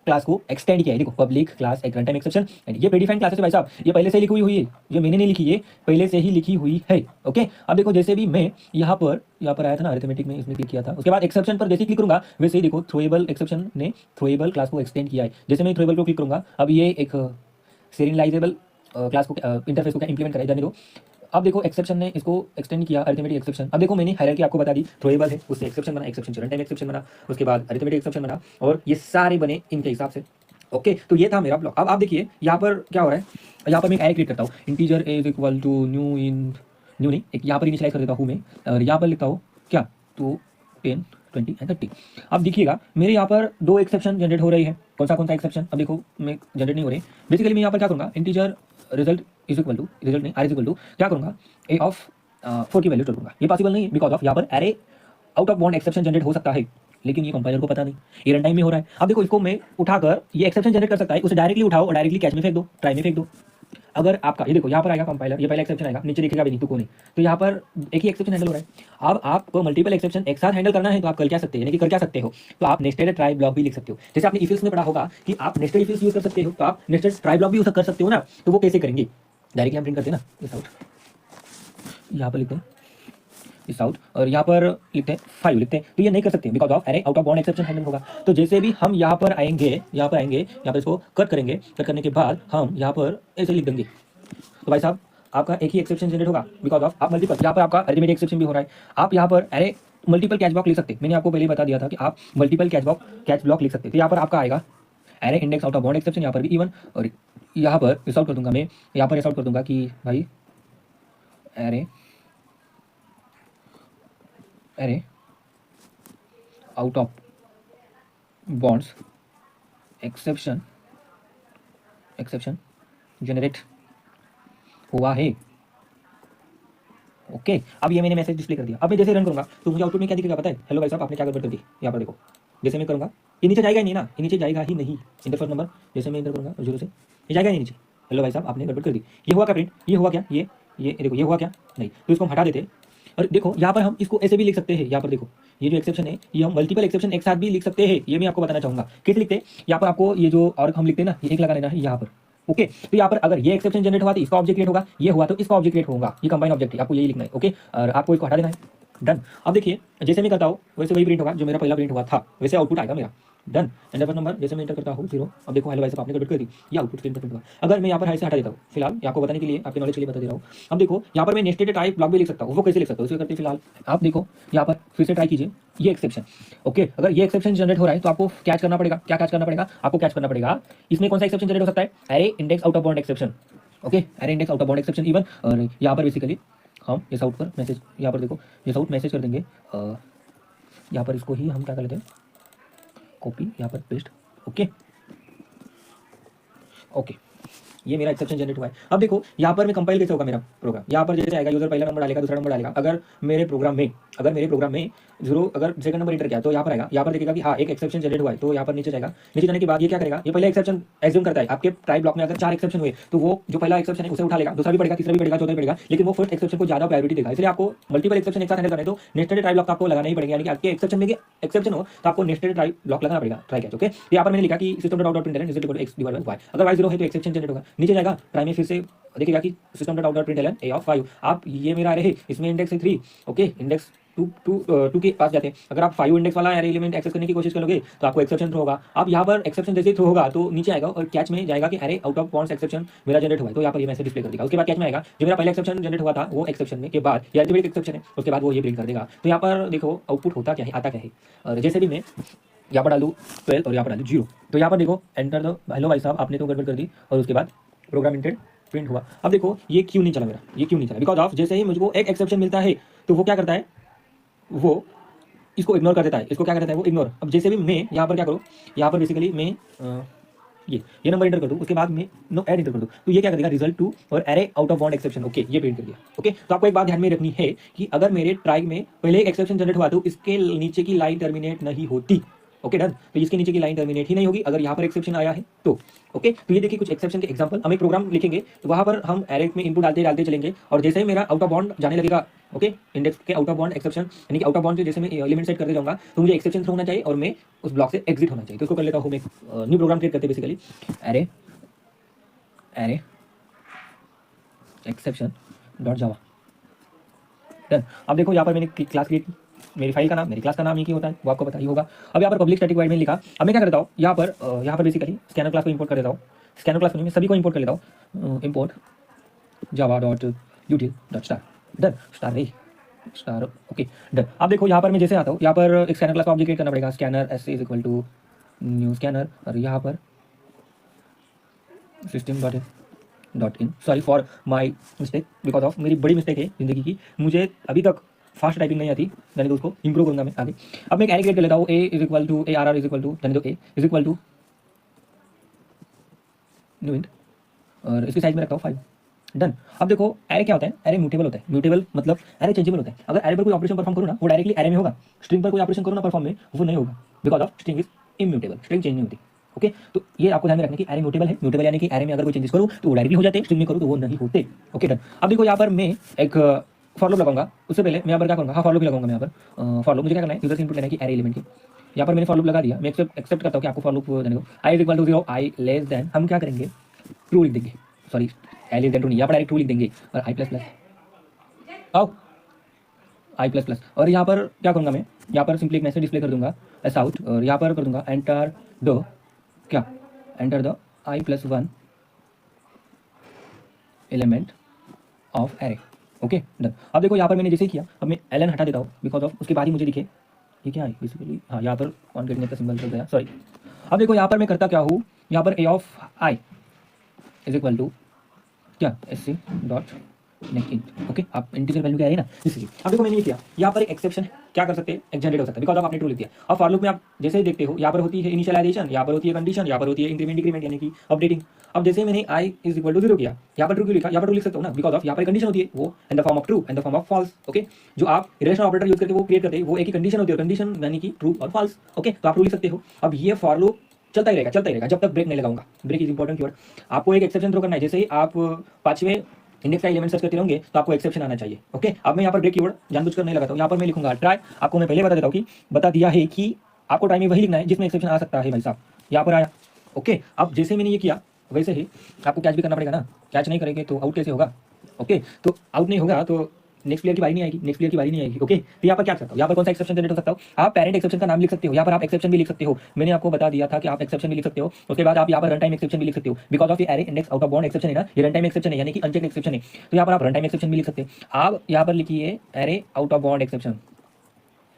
क्लास को एक्सटेंड किया है। देखो पब्लिक क्लास एक रन टाइम एक्सेप्शन, ये प्रीडिफाइंड क्लासेस है भाई साहब, ये पहले से लिखी हुई है, ये मैंने नहीं लिखी, ये पहले से ही लिखी हुई है। ओके अब देखो जैसे भी मैं यहाँ पर आया था ना अरिथमेटिक में, इसमें क्लिक किया था, उसके बाद एक्सेप्शन पर जैसे क्लिक करूंगा वैसे ही देखो थ्रोएबल एक्सेप्शन ने थ्रोएबल क्लास को एक्सटेंड किया है। जैसे मैं थ्रोएबल को क्लिक करूंगा अब ये एक सीरियलाइजेबल क्लास को इंटरफेस को क्या इंप्लीमेंट करा जाने दो। अब देखो एक्सेप्शन ने इसको एक्सटेंड किया अरिथमेटिक एक्सेप्शन। अब देखो मैंने हायरार्की आपको बता दी, थ्रोएबल है उससे एक्सेप्शन बना, एक्सेप्शन से रन टाइम एक्सेप्शन बना, उसके बाद अरिथमेटिक एक्सेप्शन बना, और ये सारे बने इनके हिसाब से। ओके तो ये था मेरा ब्लॉक। अब आप देखिए यहाँ पर क्या हो रहा है, यहाँ पर मैं एक एरे क्रिएट करता हूँ, integer is equal to new int new नहीं, एक यहाँ पर इनिशियलाइज कर देता हूँ मैं, और यहाँ पर लिखता हूँ क्या, तो 10 20 एंड 30। अब देखिएगा मेरे यहाँ पर दो एक्सेप्शन जनरेट हो रही है। कौन सा एक्सेप्शन, अब देखो मैं जनरेट नहीं हो रही। बेसिकली मैं यहाँ पर क्या करूँगा, integer result is equal to, result नहीं आर इज इक्वल टू क्या करूँगा, ए ऑफ 4 की वैल्यू स्टोर करूँगा। ये पॉसिबल नहीं है बिकॉज ऑफ यहाँ पर array out of bound exception generate हो सकता है, लेकिन ये कंपाइलर को पता नहीं, ये रन टाइम में हो रहा है। अब देखो इसको मैं उठाकर ये एक्सेप्शन जनरेट कर सकता है, उसे डायरेक्टली उठाओ और डायरेक्टली कैच में फेंक दो, ट्राई में फेंक दो। अगर आपका ये देखो यहाँ पर आएगा कंपाइलर, ये पहला एक्सेप्शन आएगा, नीचे दिखेगा भी नहीं तो नहीं, तो यहाँ पर एक ही एक्सेप्शन हैंडल हो रहा है। अब आपको मल्टीपल एक्सेप्शन एक साथ हैंडल करना है तो आप कर क्या सकते हैं, यानी कि कर क्या सकते हो, तो आप नेस्टेड ट्राई ब्लॉक भी लिख सकते हो। जैसे आपने इफ एल्स में पढ़ा होगा कि आप नेस्टेड इफ एल्स यूज कर सकते हो, तो आप नेस्टेड ट्राई ब्लॉक भी यूज कर सकते हो ना। तो वो कैसे करेंगे, डायरेक्टली हम प्रिंट करते हैं ना, इस आउट यहाँ पर लिखते हैं इस आउट, और यहाँ पर लिखते हैं 5 लिखते हैं, तो ये नहीं कर सकते because of array out of bound exception handle होगा। तो जैसे भी हम यहाँ पर आएंगे, यहाँ पर इसको कट करेंगे, कट करने के बाद हम यहाँ पर ऐसे लिख देंगे, तो भाई साहब आपका एक ही एक्सेप्शन जनरेट होगा बिकॉज ऑफ आप मल्टीपल, यहाँ पर आपका अरिथमेटिक एक्सेप्शन भी हो रहा है। आप यहाँ पर एरे मल्टीपल कैच ब्लॉक लिख सकते, मैंने आपको पहले बता दिया था कि आप मल्टीपल कैच ब्लॉक लिख सकते। तो यहाँ पर आपका आएगा array index out of bound exception, यहाँ पर भी इवन, और यहाँ पर रिस आउट कर दूंगा मैं, यहाँ पर रिस आउट कर दूंगा कि भाई array out of bonds exception generate हुआ है। ओके अब ये मैंने मैसेज डिस्प्ले कर दिया। अब मैं जैसे रन करूंगा तो मुझे आउटपुट में क्या दिखेगा पता है, हेलो भाई साहब आपने क्या गड़बड़ कर दी। यहाँ पर देखो जैसे मैं करूंगा ये नीचे जाएगा ही नहीं ना, ये नीचे जाएगा ही नहीं, इंटर फर्स्ट नंबर जैसे मैं इंटर करूंगा 0 से, ये जाएगा ही नीचे। हेलो भाई साहब आपने गड़बड़ कर दी, ये हुआ क्या प्रिंट, ये हुआ क्या, ये देखो ये हुआ क्या नहीं, तो इसको हम हटा देते। और देखो यहाँ पर हम इसको ऐसे भी लिख सकते हैं, यहाँ पर देखो ये जो एक्सेप्शन है ये हम मल्टीपल एक्सेप्शन एक साथ भी लिख सकते हैं, ये मैं आपको बताना चाहूंगा कैसे लिखते हैं। यहाँ पर आपको ये जो और हम लिखते हैं ना, ये एक लगा लेना है यहाँ पर। ओके तो यहाँ पर अगर ये एक्सेप्शन जनरेट हुआ तो इसका ऑब्जेक्ट क्रिएट होगा, ये हुआ तो इसका ऑब्जेक्ट क्रिएट होगा, ये कंबाइन ऑब्जेक्ट है, आपको यही लिखना है। ओके और आपको इसको हटा देना है, डन। अब देखिए जैसे मैं करता हूँ वैसे वही प्रिंट होगा जो मेरा पहला प्रिंट हुआ था, वैसे आउटपुट आएगा मेरा, डन। एंड फर्स्ट नंबर जैसे मैं इंटर करता हूँ 0, अब देखो हेलो भाई साहब आपने गड़बड़ कर दी, ये आउटपुट स्क्रीन पर प्रिंट हुआ। अगर मैं यहाँ पर हाई से हटा देता हूँ, फिलहाल आपको बताने के लिए, आपके नॉलेज के लिए बता दे रहा हूँ। अब देखो यहाँ पर मैं नेस्टेड ट्राई ब्लॉक भी लिख सकता हूँ, वो कैसे लिख सकता हूँ, उसे करते फिलहाल आप देखो यहाँ पर फिर से ट्राई कीजिए ये एक्सेप्शन। ओके अगर ये एक्सेप्शन जनरेट हो रहा है तो आपको कैच करना पड़ेगा, क्या कैच करना पड़ेगा, आपको कैच करना पड़ेगा इसमें कौन सा एक्सेप्शन जनरेट हो सकता है, array index out of bound exception. Okay array index out of bound exception even, और यहाँ पर बेसिकली हम इस आउट पर मैसेज, यहाँ पर देखो इस आउट मैसेज कर देंगे, यहाँ पर इसको ही हम क्या कर लेते हैं कॉपी, यहाँ पर पेस्ट। ओके ये मेरा एक्सेप्शन जनरेट हुआ है। अब देखो यहाँ पर मैं कंपाइल कैसे होगा मेरा प्रोग्राम, यहाँ पर जैसे आएगा यूजर पहला नंबर डालेगा, दूसरा नंबर डालेगा। अगर मेरे प्रोग्राम में 0 अगर सेकंड नंबर इंटर किया तो यहाँ पर आएगा, यहाँ पर देखेगा कि हाँ एक एक्सेप्शन जनरेट हुआ है, तो यहाँ पर नीचे जाएगा। नीचे जाने के बाद ये क्या करेगा, ये पहले एक्सेप्शन एज्यूम करता है। आपके ट्राई ब्लॉक में अगर 4 एक्सेप्शन हुए तो वो जो पहला एक्सेप्शन है उसे उठा लेगा, दूसरा भी पड़ेगा, तीसरा भी पड़ेगा, चौथा भी पड़ेगा, लेकिन वो फर्स्ट एक्सेप्शन को ज्यादा प्रायोरिटी देगा। इसलिए आपको मल्टीपल एक्सेप्शन एक साथ हैंडल करना है तो नेस्टेड ट्राई ब्लॉक आपको लगाना ही पड़ेगा, यानी कि आपके एक्सेप्शन में एक्सेप्शन हो तो आपको नेस्टेड ट्राई ब्लॉक लगाना पड़ेगा, ट्राई कैच। ओके यहाँ पर मैंने लिखा कि system dot out println is equal to x divided by y, अगर y 0 है तो एक्सेप्शन जनरेट होगा। नीचे जाएगा ट्राई में फिर से देखिएगा कि system dot out dot println a of 5, आप ये मेरा रहे इसमें इंडेक्स है 3। ओके इंडेक्स 2 के पास जाते हैं। अगर आप 5 इंडेक्स वाला एरे एलिमेंट एक्सेस करने की कोशिश करोगे तो आपको एक्सेप्शन थ्रो होगा। अब यहाँ पर एक्सेप्शन जैसे थ्रो होगा तो नीचे आएगा और कैच में जाएगा कि array out of bounds exception मेरा जनरेट हुआ है, तो यहाँ पर ये मैसेज डिस्प्ले कर देगा। उसके बाद कैच में आएगा जो मेरा पहला एक्सेप्शन जनरेट हुआ था वो एक्सेप्शन में के बाद ये अल्टीमेट एक्सेप्शन है, उसके बाद वो ये प्रिंट कर देगा। तो यहाँ पर देखो आउटपुट होता क्या है, आता क्या है। और जैसे भी मैं यहाँ पर डालूँ 12 और यहाँ पर डालूँ 0, तो यहाँ पर देखो एंटर दो, हेलो भाई साहब आपने तो गड़बड़ कर दी, और उसके बाद प्रोग्राम इंटेड प्रिंट हुआ। अब देखो ये क्यों नहीं चला मेरा, ये क्यों नहीं चला, बिकॉज ऑफ जैसे ही मुझको एक एक्सेप्शन मिलता है तो वो क्या करता है, वो इसको इग्नोर कर देता है, इसको क्या कर देता है वो इग्नोर। अब जैसे भी मैं यहाँ पर क्या करूँ, यहाँ पर बेसिकली मैं ये नंबर इंटर कर दूँ, उसके बाद मैं नो ऐड इंटर कर दूँ, तो ये क्या करेगा रिजल्ट 2 और array out of bound exception. Okay ये प्रिंट कर दिया। ओके तो आपको एक बात ध्यान में रखनी है कि अगर मेरे ट्राई में पहले एक एक्सेप्शन जनरेट हुआ तो इसके नीचे की लाइन टर्मिनेट नहीं होती, ओके डन। तो इसके नीचे की लाइन टर्मिनेट ही नहीं होगी अगर यहाँ पर एक्सेप्शन आया है तो। ओके, तो ये देखिए कुछ एक्सेप्शन के एग्जांपल। हम एक प्रोग्राम लिखेंगे तो वहाँ पर हम एरे में इनपुट डालते डालते चलेंगे और जैसे ही मेरा आउट ऑफ बाउंड जाने लगेगा, ओके, इंडेक्स के आउट ऑफ बाउंड एक्सेप्शन यानी कि आउट ऑफ बाउंड से जैसे मैं एलिमेंट सेट करते जाऊंगा तो मुझे एक्सेप्शन होना चाहिए और मैं उस ब्लॉक से एग्जिट होना चाहिए। तो इसको कर लेता हूँ मैं, न्यू प्रोग्राम क्रिएट करते basically array array exception dot जावा डन। अब देखो यहाँ पर मैंने क्लास क्रिएट, मेरी फाइल का नाम, मेरी क्लास का नाम ये क्या होता है वो आपको पता ही होगा। अब यहाँ पर पब्लिक स्टैटिक वॉइड में लिखा। अब मैं क्या करता हूँ यहाँ पर बेसिकली स्कैनर क्लास को इंपोर्ट कर देता हूँ। स्कैनर क्लास में सभी को इंपोर्ट कर लेता हूँ, import Java dot यूटिल dot star done. Star रे स्टार, ओके डन। अब देखो यहाँ पर मैं जैसे आता हूँ, यहाँ पर एक स्कैनर क्लास का ऑब्जेक्ट क्रिएट करना पड़ेगा, scanner s is equal to new scanner और यहाँ पर system dot in. Sorry for my mistake, because of मेरी बड़ी मिस्टेक है जिंदगी की, मुझे अभी तक फास्ट टाइपिंग नहीं आती, यानी तो उसको इंप्रूव करूंगा मैं आगे। अब मैं एक एरे क्रिएट कर लेता हूँ, A is equal to A R R is equal to, यानी तो A is equal to new int और इसकी साइज में रखता हूँ 5 डन। अब देखो एरे क्या होता है, एरे म्यूटेबल होता है। म्यूटेबल मतलब एरे चेंजेबल होता है। अगर एरे पर कोई ऑपरेशन परफॉर्म करूँ ना वो डायरेक्टली एरे में होगा, स्ट्रिंग पर कोई ऑपरेशन करूँ ना परफॉर्म में वो नहीं होगा, because of string is immutable, string change नहीं होती। ओके, तो ये आपको ध्यान में रखने की एरे म्यूटेबल है। म्यूटेबल यानी कि एरे में अगर कोई चेंजेस करूँ तो वो डायरेक्टली हो जाते हैं, स्ट्रिंग में करूँ तो वो नहीं होते। Okay done. अब देखो यहाँ पर मैं एक फॉर लूप लगाऊंगा, उससे पहले मैं यहाँ पर क्या करूँगा, हाँ फॉर लूप भी लगाऊंगा मैं यहाँ पर। फॉर लूप मुझे क्या करना है, यूजर से इनपुट लेना है कि एरे एलिमेंट की। यहाँ पर मैंने फॉर लूप लगा दिया, मैं एक्सेप्ट करता हूँ कि आपको फॉर लूप देने को। I is equal to 0, I less than, हम क्या करेंगे ट्रू लिख देंगे, sorry I less than true नहीं, यहाँ पर डायरेक्ट ट्रू लिख देंगे और आई प्लस प्लस आओ आई प्लस प्लस। और यहाँ पर क्या करूँगा मैं, यहाँ पर सिंपली एक मैसेज डिस्प्ले कर दूंगा एस आउट और यहाँ पर कर दूंगा एंटर द क्या, enter the I plus 1 element of array. Okay done. अब देखो यहाँ पर मैंने जैसे ही किया, अब मैं एल एन हटा देता हूँ बिकॉज ऑफ उसके बाद ही मुझे दिखे ये क्या है बेसिकली, हाँ यहाँ पर ऑन गेटिंग का सिंबल चल गया, सॉरी। अब देखो यहाँ पर मैं करता क्या हूँ, यहाँ पर A of I is equal to क्या S C dot next int. Okay, आप इंटीजर वैल्यू क्या है ना इसलिए। अब देखो मैंने ये किया, यहाँ पर एक एक्सेप्शन क्या कर सकते हैं, एक जनरेट हो सकता है बिकॉज ऑफ आपने ट्रू लिख दिया। अब फॉर लूप में आप जैसे ही देखते हो यहाँ पर होती है इनिशियलाइजेशन, यहाँ पर होती है कंडीशन, यहाँ पर होती है इंक्रीमेंट डिक्रीमेंट यानी कि अपडेटिंग। अब जैसे मैंने आई इज इक्वल टू 0 किया, यहाँ पर ट्रू क्यों लिखा, यहाँ पर ट्रू लिख सकता हूँ ना बिकॉज ऑफ यहाँ पर कंडीशन होती है वो in the form of true and the form of false. Okay, जो आप रिलेशनल ऑपरेटर यूज करके वो क्रिएट करते हैं वो एक ही कंडीशन होती है, कंडीशन यानी कि ट्रू और फॉल्स। ओके, तो आप ट्रू लिख सकते हो। अब ये फॉर लूप चलता ही रहेगा जब तक ब्रेक नहीं लगाऊंगा। Break is important keyword. आपको एक एक्सेप्शन थ्रो करना है, जैसे ही आप 5वें इंडेक्स का एलिमेंट सर्च करते रहेंगे तो आपको एक्सेप्शन आना चाहिए। ओके, अब मैं यहाँ पर ब्रेक कीवर्ड जानबूझकर नहीं लगाता हूँ, यहाँ पर मैं लिखूंगा ट्राई। आपको मैं पहले बता देता हूँ कि बता दिया है कि आपको ट्राई में वही लिखना है जिसमें एक्सेप्शन आ सकता है भाई साहब। यहाँ पर आया, ओके। अब जैसे मैंने ये किया वैसे ही आपको कैच भी करना पड़ेगा ना, कैच नहीं करेंगे तो आउट कैसे होगा। ओके, तो आउट नहीं होगा तो नेक्स्ट प्लेयर की बारी नहीं आएगी, नेक्स्ट प्लेयर की बारी नहीं आएगी। ओके, तो यहाँ पर क्या कर सकता हूँ, यहाँ पर कौन सा एक्सेप्शन जनरेट हो सकता हूँ, आप पेरेंट एक्सेप्शन का नाम लिख सकते हो, यहाँ पर आप एक्सेप्शन भी लिख सकते हो। मैंने आपको बता दिया था कि आप एक्सेप्शन भी लिख सकते हो, उसके बाद आप यहाँ पर रन टाइम एक्सेप्शन भी लिख सकते हो बिकॉज ऑफ ये array index out of bound exception है ना, ये रन टाइम एक्सेप्शन है यानी कि अनचेक एक्सेप्शन है, तो यहाँ पर आप रन टाइम एक्सेप्शन भी लिख सकते हैं। आप यहाँ पर लिखिए array out of bound exception,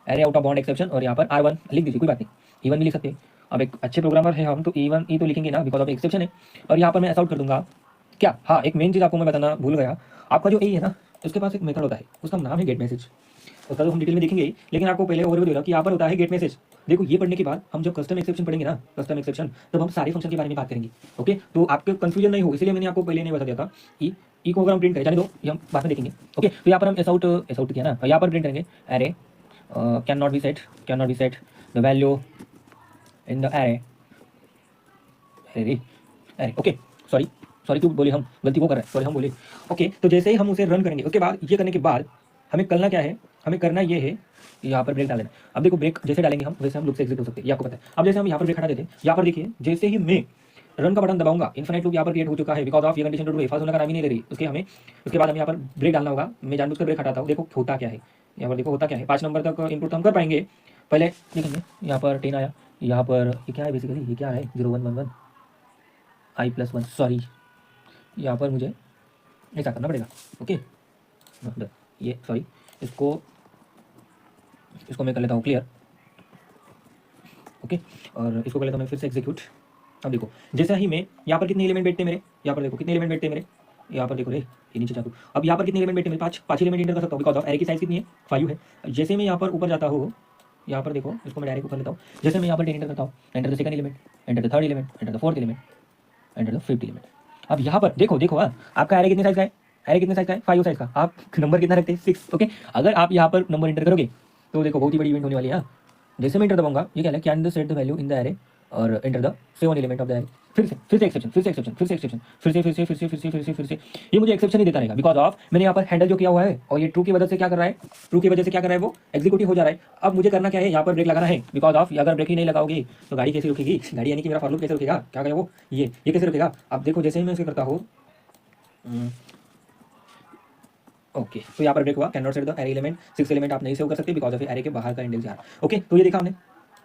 array out of bound exception और यहाँ पर R1 लिख दीजिए, कोई बात नहीं, इवन भी लिख सकते हैं। अब एक अच्छे प्रोग्रामर है हम तो इवन ई तो लिखेंगे ना बिकॉज ऑफ एक्सेप्शन है। और यहाँ पर मैं ऐसा आउट कर दूंगा क्या, हाँ एक मेन चीज़ आपको मैं बताना भूल गया, आपका जो ए है ना उसके पास एक मेथड होता है, उसका नाम है गेट मैसेज। उसका तो हम डिटेल में देखेंगे ही, लेकिन आपको पहले ओवरव्यू दे रहा हूं कि यहाँ पर होता है गेट मैसेज। देखो ये पढ़ने के बाद हम जब कस्टम एक्सेप्शन पढ़ेंगे ना, कस्टम एक्सेप्शन, तब हम सारे फंक्शन के बारे में बात करेंगे। ओके, तो आपको कंफ्यूजन नहीं हो इसलिए मैंने आपको पहले नहीं बता दिया था। ई को अगर हम प्रिंट करें, जाने दो ये हम बाद में देखेंगे। ओके, तो यहाँ पर हम एस आउट किया ना, यहाँ पर प्रिंट करेंगे array can not be set the value in the array array. Okay, sorry क्यों बोले, हम गलती वो कर रहे हैं, सॉरी हम बोले। ओके, तो जैसे ही हम उसे रन करेंगे उसके बाद ये करने के बाद हमें करना क्या है, हमें करना ये है यहाँ पर ब्रेक डाल देना। अब देखो ब्रेक जैसे डालेंगे हम वैसे हम लूप से एग्जिट हो सकते हैं, ये आपको पता है। अब जैसे हम यहाँ पर ब्रेक हटा देते हैं, यहाँ पर देखिए जैसे ही मैं रन का बटन दबाऊंगा इनफिनिट लूप यहाँ पर क्रिएट हो चुका है बिकॉज ऑफ ये कंडीशन ट्रू है, फॉल्स होने का नाम ही नहीं ले रही उसके हमें। उसके बाद हमें यहाँ पर ब्रेक डालना होगा, मैं जानबूझकर ब्रेक हटाता हूँ। देखो होता क्या है, यहाँ पर देखो होता क्या है, 5 नंबर तक इनपुट हम कर पाएंगे। पहले देखेंगे यहाँ पर 10 आया, यहाँ पर ये क्या है बेसिकली, ये क्या है 0111 आई प्लस 1, सॉरी यहाँ पर मुझे ऐसा करना पड़ेगा। ओके, ये सॉरी इसको मैं कर लेता हूँ क्लियर। ओके, और इसको कर लेता हूँ मैं फिर से एग्जीक्यूट। अब देखो जैसा ही मैं यहाँ पर कितने एलिमेंट बैठते हैं मेरे, यहाँ पर देखो कितने एलिमेंट बैठते हैं मेरे, यहाँ पर देखो रे ये नीचे जाता हूँ। अब यहाँ पर कितने एलिमेंट बैठते हैं मेरे, 5 एलिमेंट इंटर कर सकता हूँ बिकॉज ऑफ एरे की साइज कितनी है 5 है। जैसे मैं यहाँ पर ऊपर जाता हूँ, यहाँ पर देखो इसको मैं डायरेक्ट ऊपर लेता हूँ, जैसे मैं यहाँ पर 10 इंटर करता हूँ, enter the second element, enter the third element, enter the fourth element, enter the fifth element. अब यहाँ पर देखो आपका एरे कितने साइज का है, एरे कितने साइज का है 5 साइज का। आप नंबर कितना रखते हैं 6। ओके, अगर आप यहाँ पर नंबर इंटर करोगे तो देखो बहुत ही बड़ी इवेंट होने वाली है। जैसे मैं इंटर दबाऊंगा ये क्या है, can the set the value in the array और enter the seven element of the array. फिर से एक्सेप्शन, फिर से एक्सेप्शन, फिर से एक्सेप्शन, फिर से ये मुझे एक्सेप्शन ही देता रहेगा बिकॉज ऑफ मैंने यहाँ पर हैंडल जो किया हुआ है और ये ट्रू की वजह से क्या कर रहा है, ट्रू की वजह से क्या कर रहा है, वो एग्जीक्यूटिव हो जा रहा है। अब मुझे करना क्या है, यहाँ पर ब्रेक लगाना है बिकॉज ऑफ अगर ब्रेक ही नहीं लगाओगे तो गाड़ी कैसे रुकेगी, गाड़ी यानी कि मेरा फॉर लूप कैसे रुकेगा, क्या करेगा वो, ये कैसे रुकेगा। अब देखो जैसे ही मैं इसे करता हूँ, ओके तो यहाँ पर ब्रेक हुआ, can not set the array element, six element आप नहीं सेव कर सकते बिकॉज ऑफ एरे के बाहर का इंडेक्स यहाँ। ओके तो ये देखा हमने,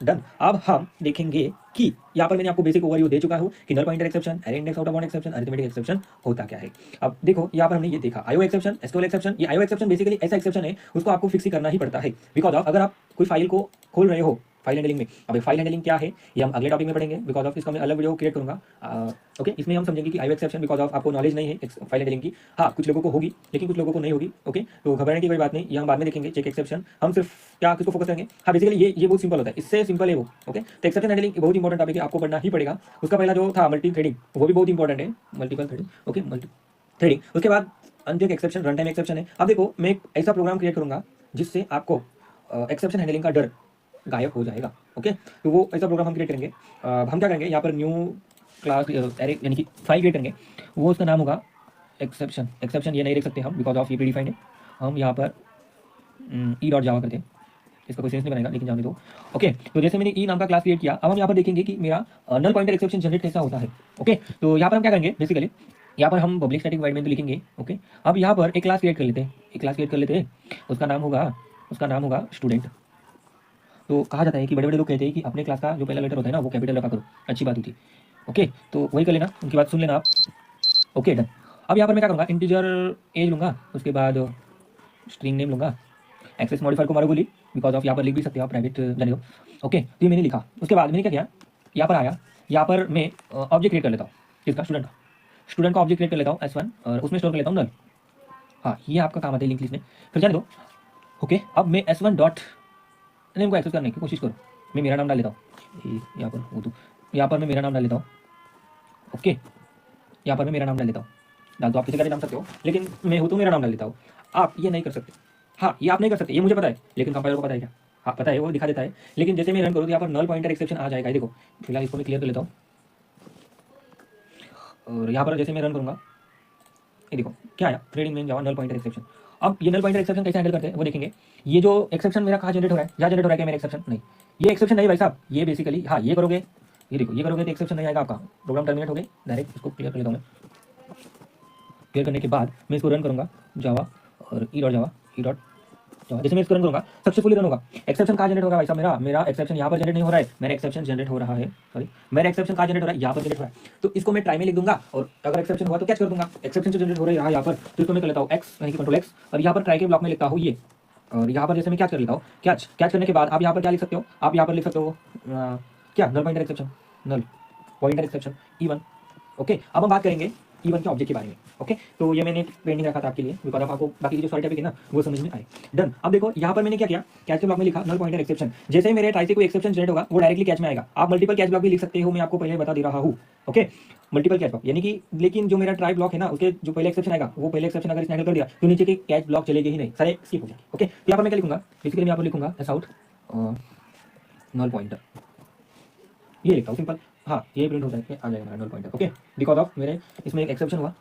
डन। अब हम देखेंगे कि यहाँ पर मैंने आपको बेसिक ओवरव्यू दे चुका हूँ कि null pointer exception, array index out of bound exception, arithmetic exception होता क्या है। अब देखो यहाँ पर हमने ये देखा आईओ एक्सेप्शन, एसक्यूएल एक्सेप्शन। ये आईओ एक्सेप्शन बेसिकली ऐसा एक्सेप्शन है उसको आपको फिक्स ही करना ही पड़ता है बिकॉज ऑफ अगर आप कोई फाइल को खोल रहे हो, फाइल हैंडलिंग में। अब फाइल हैंडलिंग क्या है ये हम अगले टॉपिक में पढ़ेंगे बिकॉज ऑफ इसका मैं अलग वीडियो क्रिएट करूंगा। ओके इसमें हम समझेंगे कि आईओ एक्सेप्शन बिकॉज ऑफ आपको नॉलेज नहीं है फाइल हैंडलिंग की। हाँ कुछ लोगों को होगी लेकिन कुछ लोगों को नहीं होगी। ओके तो घबराने की कोई बात नहीं, ये हम बाद में देखेंगे। चेक एक्सेप्शन हम सिर्फ क्या किसको फोकस करेंगे, हाँ बेसिकली ये बहुत सिंपल होता है, इससे सिंपल है वो। ओके तो एक्सेप्शन हैंडलिंग बहुत इंपॉर्टेंट टॉपिक है, आपको पढ़ना ही पड़ेगा। उसका पहला जो था मल्टी थ्रेडिंग वो भी बहुत इंपॉर्टेंट है, multiple threading. Okay multi threading, उसके बाद uncheck exception, run time exception है। अब देखो मैं एक ऐसा प्रोग्राम क्रिएट करूंगा जिससे आपको एक्सेप्शन हैंडलिंग का डर गायब हो जाएगा। ओके तो वो ऐसा प्रोग्राम हम क्रिएट करेंगे। हम क्या करेंगे, यहाँ पर न्यू क्लास एरे यानी कि फाइल क्रिएट करेंगे, वो उसका नाम होगा एक्सेप्शन। एक्सेप्शन ये नहीं देख सकते हम बिकॉज ऑफ ये प्रीडिफाइंड है। हम यहाँ पर ई डॉट जावा करते हैं, इसका कोई सेंस नहीं बनेगा लेकिन जाने दो। ओके तो जैसे मैंने ई नाम का क्लास क्रिएट किया, अब हम यहाँ पर देखेंगे कि मेरा नल पॉइंटर एक्सेप्शन जनरेट कैसा होता है। ओके तो यहाँ पर हम क्या करेंगे, बेसिकली यहाँ पर हम पब्लिक स्टैटिक वॉइड मेन तो लिखेंगे। ओके अब यहाँ पर एक क्लास क्रिएट कर लेते हैं, एक क्लास क्रिएट कर लेते हैं, उसका नाम होगा स्टूडेंट। तो कहा जाता है कि बड़े बड़े लोग कहते हैं कि अपने क्लास का जो पहला लेटर होता है ना वो कैपिटल रखा करो, अच्छी बात होती है। ओके तो वही कर लेना, उनकी बात सुन लेना आप। Okay done. अब यहाँ पर मैं क्या करूँगा, इंटीजर एज लूँगा, उसके बाद स्ट्रिंग नेम लूँगा, एक्सेस मॉडिफायर को मारो गोली बिकॉज ऑफ यहाँ पर लिख भी सकते हो आप, प्राइवेट जाने दो। ओके तो ये मैंने लिखा, उसके बाद मैंने क्या किया, यहाँ पर आया, यहाँ पर मैं ऑब्जेक्ट क्रिएट कर लेता हूँ, किसका, स्टूडेंट का ऑब्जेक्ट क्रिएट कर लेता हूँ S1 और उसमें स्टोर कर लेता हूँ नल। हाँ ये आपका काम आता है लिंक लिस्ट में, फिर जाने दो। ओके अब मैं S1 डॉट नेम को एक्सेस करने की कोशिश करो, मैं मेरा नाम डाल लेता हूँ यहाँ पर, वो तो यहाँ पर मैं मेरा नाम डाल लेता हूँ। ओके यहाँ पर मैं मेरा नाम डाल लेता हूँ, डाल दो आप किसी का भी नाम सकते हो लेकिन मैं हूँ तो मेरा नाम डाल लेता हूँ। आप ये नहीं कर सकते, हाँ ये आप नहीं कर सकते, ये मुझे पता है लेकिन कंपाइलर को पता है क्या, हाँ पता है वो दिखा देता है। लेकिन जैसे मैं रन करूँ तो यहाँ पर नल पॉइंटर एक्सेप्शन आ जाएगा। देखो फिलहाल इसको मैं क्लियर कर लेता हूँ और यहाँ पर जैसे मैं रन करूँगा ये देखो क्या आया, थ्रेडिंग मेन जावा नल पॉइंटर एक्सेप्शन। अब ये नल पॉइंटर एक्सेप्शन कैसे हैंडल करते हैं वो देखेंगे। ये जो एक्सेप्शन मेरा कहाँ जनरेट हो रहा है, यहाँ जनरेट हो रहा है क्या मेरा एक्सेप्शन, नहीं ये एक्सेप्शन नहीं भाई साहब, ये बेसिकली हाँ ये करोगे, ये देखो ये करोगे तो एक्सेप्शन नहीं आएगा आपका, प्रोग्राम टर्मिनेट हो गए डायरेक्ट। इसको क्लियर कर लेता हूँ मैं, क्लियर करने के बाद मैं इसको रन करूँगा जावा और ई डॉट जावा, जैसे मैं इसको रन करूँगा सक्सेसफुली रन होगा। एक्सेप्शन कहाँ जनरेट होगा भाई साहब, मेरा एक्सेप्शन यहाँ पर जनरेट नहीं हो रहा है, मेरा एक्सेप्शन जनरेट हो रहा है, सॉरी मेरा एक्सेप्शन कहाँ जनरेट हो रहा है, यहाँ पर जनरेट हो रहा है। तो इसको मैं ट्राई में लिख दूंगा और अगर एक्सेप्शन हुआ तो कैच कर दूंगा। एक्सेप्शन जो जनरेट हो रहा है यहाँ पर, तो इसको मैं कर लेता हूँ एक्स यानी कि कंट्रोल एक्स और यहाँ पर ट्राई के ब्लॉक में लिखता हूँ ये, और यहाँ पर जैसे मैं कैच कर लेता हूँ, कैच करने के बाद आप यहाँ पर क्या लिख सकते हो, आप यहाँ पर लिख सकते हो क्या, null pointer exception, null pointer exception E1। Okay अब हम बात करेंगे E1 के ऑब्जेक्ट के बारे में। ओके तो ये मैंने पेंडिंग रखा था आपके लिए बिकॉज आपको बाकी की जो सारी टॉपिक है ना वो समझ में आए। डन। अब देखो यहाँ पर मैंने क्या किया, कैच के ब्लॉक में लिखा नल पॉइंटर एक्सेप्शन, जैसे ही मेरे ट्राई से कोई एक्सेप्शन जनरेट होगा वो डायरेक्टली कैच में आएगा। आप मल्टीपल कैच ब्लॉक भी लिख सकते हो, मैं आपको पहले बता दे रहा हूँ। ओके मल्टीपल कैच ब्लॉक यानी कि, लेकिन जो मेरा ट्राई ब्लॉक है ना उसके जो पहले एक्सेप्शन आएगा वो पहले एक्सेप्शन अगर इसने हैंडल कर दिया तो नीचे के कैच ब्लॉक चलेंगे ही नहीं, सारे स्किप हो जाएंगे। ओके तो यहाँ पर मैं क्या लिखूंगा, बेसिकली मैं यहाँ पर लिखूंगा एस आउट नल पॉइंटर, ये लिखता हूँ सिंपल, हाँ ये प्रिंट हो जाएगा, आ जाएगा null pointer. Okay because of मेरे इसमें एक एक्सेप्शन हुआ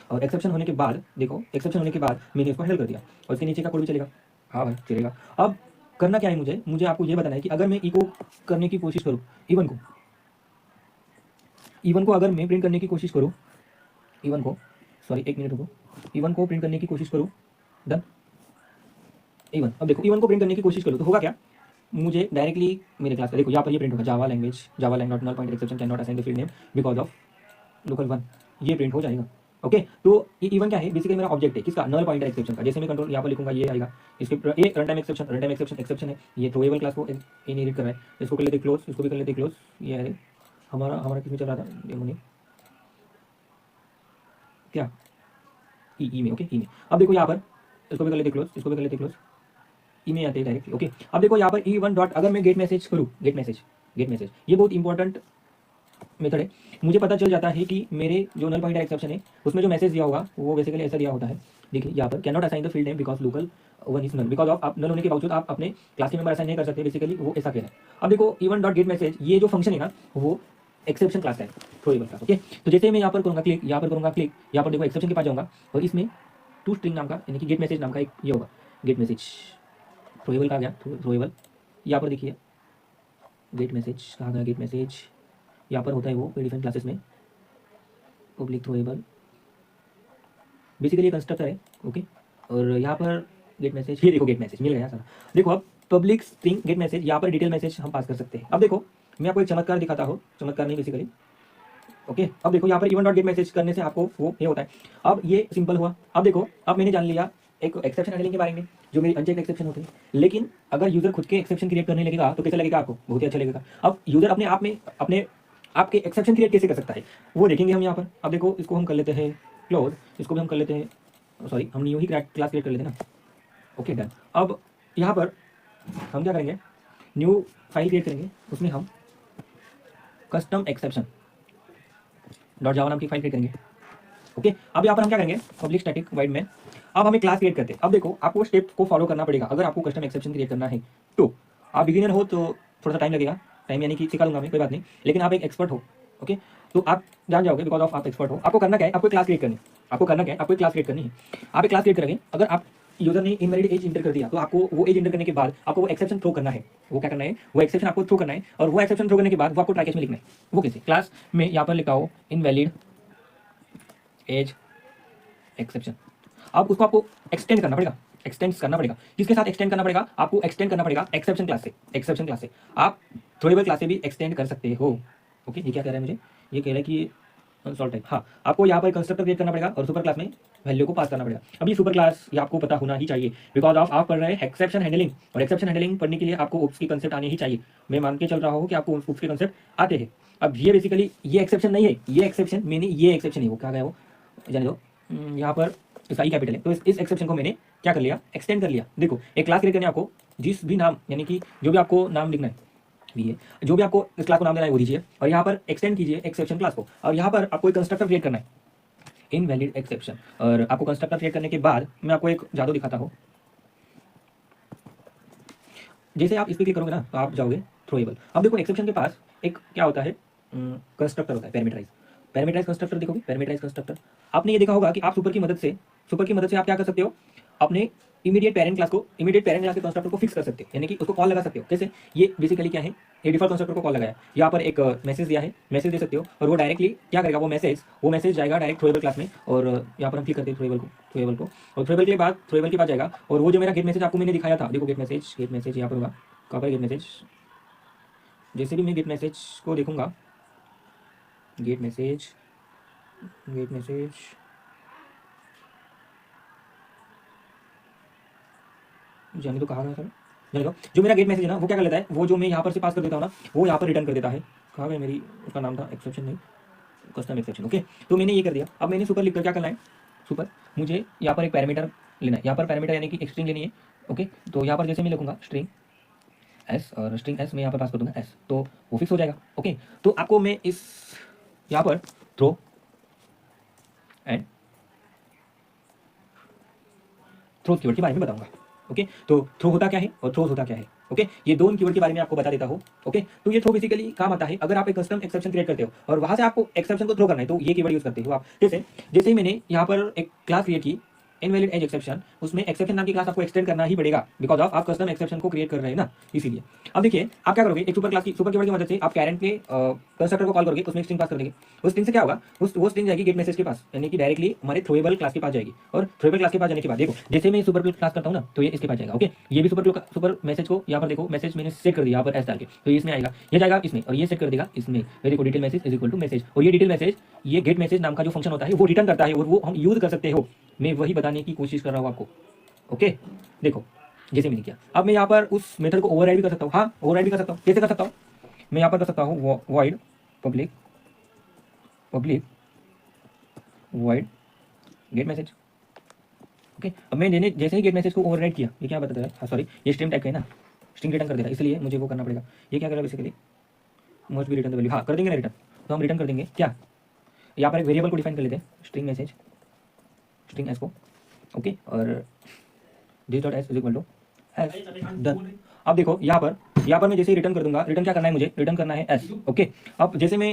और एक्सेप्शन होने के बाद देखो, एक्सेप्शन होने के बाद मैंने इसको हैंडल कर दिया और इसके नीचे का कोड भी चलेगा, हाँ भाई चलेगा। अब करना क्या है, मुझे आपको ये बताना है कि अगर मैं ई को करने की कोशिश करूँ, E1 को अगर मैं प्रिंट करने की कोशिश करूँ, E1 को, सॉरी एक मिनट रुको, E1 को प्रिंट करने की कोशिश करूँ, डन E1। अब देखो E1 को प्रिंट करने की कोशिश करूँ तो होगा क्या, मुझे डायरेक्टली मेरे क्लास का देखो यहाँ पर ये प्रिंट होगा, Java language not null pointer exception can not assign the field name because of local 1, ये प्रिंट हो जाएगा। ओके तो ये E1 क्या है, बेसिकली मेरा ऑब्जेक्ट है किसका, नल पॉइंटर एक्सेप्शन का। जैसे मैं कंट्रोल यहाँ पर लिखूंगा ये आएगा, इसके ये रन टाइम एक्सेप्शन है, ये थ्रोएबल क्लास को इनहेरिट कर रहा है, इसको कर लेते क्लोज, इसको भी कर लेते क्लोज। ये है हमारा किसमें चल रहा था डेमो क्या, ई में। ओके ई में। अब देखो यहाँ पर इसको भी कर लेते क्लोज, इसको भी कर लेते क्लोज, ई में आते हैं डायरेक्टली। ओके अब देखो यहाँ पर E1 डॉट, अगर मैं गेट मैसेज करूँ, गेट मैसेज ये बहुत इंपॉर्टेंट मेथड है, मुझे पता चल जाता है कि मेरे जो नल पॉइंटर एक्सेप्शन है उसमें जो मैसेज दिया होगा वो बेसिकली ऐसा दिया होता है। देखिए यहाँ पर can not assign the field name because local one is null, because of आप नल होने के बावजूद आप अपने क्लास के मेंबर असाइन नहीं कर सकते, बेसिकली वो ऐसा कह रहा है। अब देखो इवन डॉट गेट मैसेज ये जो फंक्शन है ना वो एक्सेप्शन क्लास का है, थ्रोएबल क्लास। ओके, तो जैसे मैं यहाँ पर करूँगा क्लिक, यहाँ पर करूँगा क्लिक, यहाँ पर देखो एक्सेप्शन के पास जाऊँगा और इसमें टू स्ट्रिंग नाम का यानी कि गेट मैसेज नाम का एक ये होगा, गेट मैसेज थ्रोएबल का गया, थ्रोएबल। यहाँ पर देखिए गेट मैसेज कहाँ गया, गेट मैसेज यहाँ पर होता है वो डिफरेंट क्लासेस में पब्लिक थ्रोएबल, बेसिकली कंस्ट्रक्टर है। ओके, और यहाँ पर गेट मैसेज, ये देखो गेट मैसेज मिल गया सारा। देखो अब पब्लिक स्ट्रिंग गेट मैसेज, यहाँ पर डिटेल मैसेज हम पास कर सकते हैं। अब देखो मैं आपको एक चमत्कार दिखाता हूँ, चमत्कार नहीं बेसिकली। ओके, अब देखो यहाँ पर इवन डॉट गेट मैसेज करने से आपको वो ये होता है। अब ये सिंपल हुआ। अब देखो अब मैंने जान लिया एक एक्सेप्शन हैंडलिंग के बारे में, जो मेरी अनचेक एक्सेप्शन होते हैं। लेकिन अगर यूजर खुद के एक्सेप्शन क्रिएट करने लगेगा तो कैसा लगेगा आपको, बहुत ही अच्छा लगेगा। अब यूजर अपने आप में अपने आपके एक्सेप्शन क्रिएट कैसे कर सकता है वो देखेंगे हम यहाँ पर। अब देखो इसको हम कर लेते हैं क्लोज, इसको भी हम कर लेते हैं, सॉरी हम न्यू ही क्लास क्रिएट कर लेते हैं ना। Okay done. अब यहाँ पर हम क्या करेंगे, न्यू फाइल क्रिएट करेंगे, उसमें हम कस्टम एक्सेप्शन डॉट जावा नाम की फाइल क्रिएट करेंगे। ओके, अब यहाँ पर हम क्या करेंगे, पब्लिक स्टैटिक वाइड में अब हमें क्लास क्रिएट करते हैं। अब देखो आपको स्टेप को फॉलो करना पड़ेगा अगर आपको कस्टम एक्सेप्शन क्रिएट करना है। तो आप बिगिनर हो तो थोड़ा सा टाइम लगेगा, टाइम यानी कि सिखा दूंगा मैं, कोई बात नहीं। लेकिन आप एक एक्सपर्ट हो, ओके, तो आप जान जाओगे बिकॉज ऑफ आप एक्सपर्ट हो। आपको करना क्या है, आपको क्लास क्रिएट करनी है, आपको करना क्या है, आपको क्लास क्रिएट करनी है। आप एक क्लास क्रिएट करेंगे, अगर आप यूजर ने इनवैलिड एज इंटर कर दिया तो आपको वो एज इंटर करने के बाद आपको वो एक्सेप्शन थ्रो करना है। वो क्या करना है, वो एक्सेप्शन आपको थ्रो करना है, और वो एक्सेप्शन थ्रो करने के बाद वो आपको ट्राई कैच में लिखना है। वो कैसे, क्लास में यहाँ पर लिखा हो इनवैलिड एज एक्सेप्शन। अब उसको आपको एक्सटेंड करना पड़ेगा, एक्सटेंड करना पड़ेगा। किसके साथ एक्सटेंड करना पड़ेगा, आपको एक्सटेंड करना पड़ेगा एक्सेप्शन क्लास से। एक्सेप्शन क्लास से आप थ्रोएबल क्लास से भी एक्सटेंड कर सकते हो। ओके, ये क्या कह रहा है मुझे, ये कह रहा है कि अनसॉल्व टाइप। हाँ, आपको यहाँ पर कंस्ट्रक्टर क्रिएट करना पड़ेगा और सुपर क्लास में वैल्यू को पास करना पड़ेगा। अब ये सुपर क्लास ये आपको पता होना ही चाहिए बिकॉज ऑफ आप पढ़ रहे हैं एक्सेप्शन हैंडलिंग, और एक्सेप्शन हैंडलिंग पढ़ने के लिए आपको ओप्स की कंसेप्ट आने ही चाहिए। मैं मान के चल रहा हूँ कि आपको ओप्स के कंसेप्ट आते हैं। अब ये बेसिकली ये एक्सेप्शन नहीं है, ये एक्सेप्शन मैंने ये एक्सेप्शन है वो क्या गया वो जाने दो, यहाँ पर इसका ई कैपिटल है, तो इस एक्सेप्शन को मैंने क्या कर लिया, एक्सटेंड कर लिया। देखो एक क्लास क्रिएट करने आपको जिस भी नाम यानी कि जो भी आपको नाम लिखना है भी है, जो भी आपको इस क्लास को नाम देना है वो दीजिए, और यहाँ पर एक्सटेंड कीजिए एक्सेप्शन क्लास को, और यहाँ पर आपको एक कंस्ट्रक्टर क्रिएट करना है इनवैलिड एक्सेप्शन। और आपको कंस्ट्रक्टर क्रिएट करने के बाद मैं आपको एक जादू दिखाता हूँ। जैसे आप इस पर क्लिक करोगे ना तो आप जाओगे थ्रोएबल। अब देखो एक्सेप्शन के पास एक क्या होता है, कंस्ट्रक्टर होता है पैरामीटराइज। पैरामीटराइज कंस्ट्रक्टर देखोगे, पैरामीटराइज कंस्ट्रक्टर आपने ये देखा होगा कि आप सुपर की मदद से आप क्या कर सकते हो, अपने इमीडिएट पेरेंट क्लास के कंस्ट्रक्टर को फिक्स कर सकते हो, यानी कि उसको कॉल लगा सकते हो। कैसे, ये बेसिकली क्या है, ये डिफॉल्ट कंस्ट्रक्टर को कॉल लगाया, यहाँ पर एक मैसेज दिया है, मैसेज दे सकते हो, और वो डायरेक्टली क्या करेगा, वो मैसेज जाएगा डायरेक्ट थ्रोएबल क्लास में। और यहाँ पर हम क्लिक करते हैं थ्रोएबल को, और थ्रोएबल के बाद जाएगा, और वो जो मेरा गेट मैसेज आपको मैंने दिखाया था, देखो गेट मैसेज यहाँ पर होगा, कहाँ पर गेट मैसेज। जैसे भी मैं गेट मैसेज को देखूंगा, गेट मैसेज जाने तो कहा गया सर, जाने दो। जो मेरा गेट मैसेज है ना वो क्या कर लेता है, वो जो मैं यहाँ पर से पास कर देता हूँ ना वो यहाँ पर रिटर्न कर देता है। कहाँ गया मेरी, उसका नाम था एक्सेप्शन नहीं, कस्टम एक्सेप्शन। ओके, तो मैंने ये कर दिया। अब मैंने सुपर लिखकर क्या करना है, सुपर मुझे यहाँ पर एक पैरामीटर लेना है, यहाँ पर पैरामीटर यानी कि एक स्ट्रिंग लेनी है। ओके, तो यहाँ पर जैसे मैं लिखूंगा स्ट्रिंग एस, और स्ट्रिंग एस मैं यहाँ पर पास कर दूंगा एस, तो वो फिक्स हो जाएगा। ओके, तो आपको मैं इस यहाँ पर थ्रो एंड थ्रोज कीवर्ड के बारे में बताऊंगा। ओके, तो थ्रो होता क्या है और थ्रोज होता क्या है। ओके, ये दो कीवर्ड के बारे में आपको बता देता हूँ। ओके, तो ये थ्रो बेसिकली काम आता है अगर आप एक कस्टम एक्सेप्शन क्रिएट करते हो और वहां से आपको एक्सेप्शन को थ्रो करना है, तो ये कीवर्ड यूज करते हो आप। जैसे ही मैंने यहाँ पर एक क्लास क्रिएट की इनवैलिड एज एक्सेप्शन, उसमें एक्सेप्शन नाम की क्लास आपको एक्सटेंड करना ही पड़ेगा बिकॉज ऑफ आप कस्टम एक्सेप्शन को क्रिएट कर रहे हैं ना, इसीलिए। अब देखिए आप क्या करोगे, एक सुपर कीवर्ड की मदद से आप कैरेंट के कंस्ट्रक्टर को कॉल करोगे, उसमें स्ट्रिंग पास कर देंगे। उस स्ट्रिंग से क्या होगा, वो स्ट्रिंग जाएगी गेट मैसेज के पास, यानी कि डायरेक्टली हमारे थ्रोएबल क्लास के पास जाएगी, और थ्रोएबल क्लास के पास जाने के बाद देखो जैसे मैं सुपर क्लास करता हूँ ना तो ये इसके पास जाएगा। ओके, ये भी सुपर मैसेज को यहाँ पर देखो, मैसेज मैंने सेट कर दिया यहाँ पर एस डाल के, तो इसमें आएगा, ये जाएगा इसमें, और ये सेट कर देगा इसमें। देखो detail message is equal to message, और ये डिटेल मैसेज ये गेट मैसेज नाम का जो फंक्शन होता है वो रिटर्न करता है, और वो हम यूज कर सकते हो। मैं वही बताने की कोशिश कर रहा हूँ आपको। ओके, देखो जैसे मैंने किया, अब मैं यहाँ पर उस मेथड को ओवरराइड भी कर सकता हूँ। हाँ, ओवरराइड भी कर सकता हूँ। कैसे कर सकता हूँ, मैं यहाँ पर कर सकता हूँ void public void gate message. Okay, अब मैंने जैसे ही गेट मैसेज को ओवरराइड किया, ये क्या बताता है, हाँ सॉरी ये स्ट्रिंग टाइप का है ना, स्ट्रिंग रिटर्न कर देता है, इसलिए मुझे वो करना पड़ेगा। ये क्या करेगा basically, must be return the value, हाँ कर देंगे ना रिटर्न। तो हम रिटर्न कर देंगे क्या, यहाँ पर एक वेरिएबल को डिफाइन कर लेते हैं, स्ट्रिंग मैसेज, स्ट्रिंग एस को, ओके, और this dot s is equal to s, done. अब देखो यहाँ पर मैं जैसे ही रिटर्न कर दूंगा, रिटर्न क्या करना है मुझे, रिटर्न करना है एस, ओके। अब जैसे मैं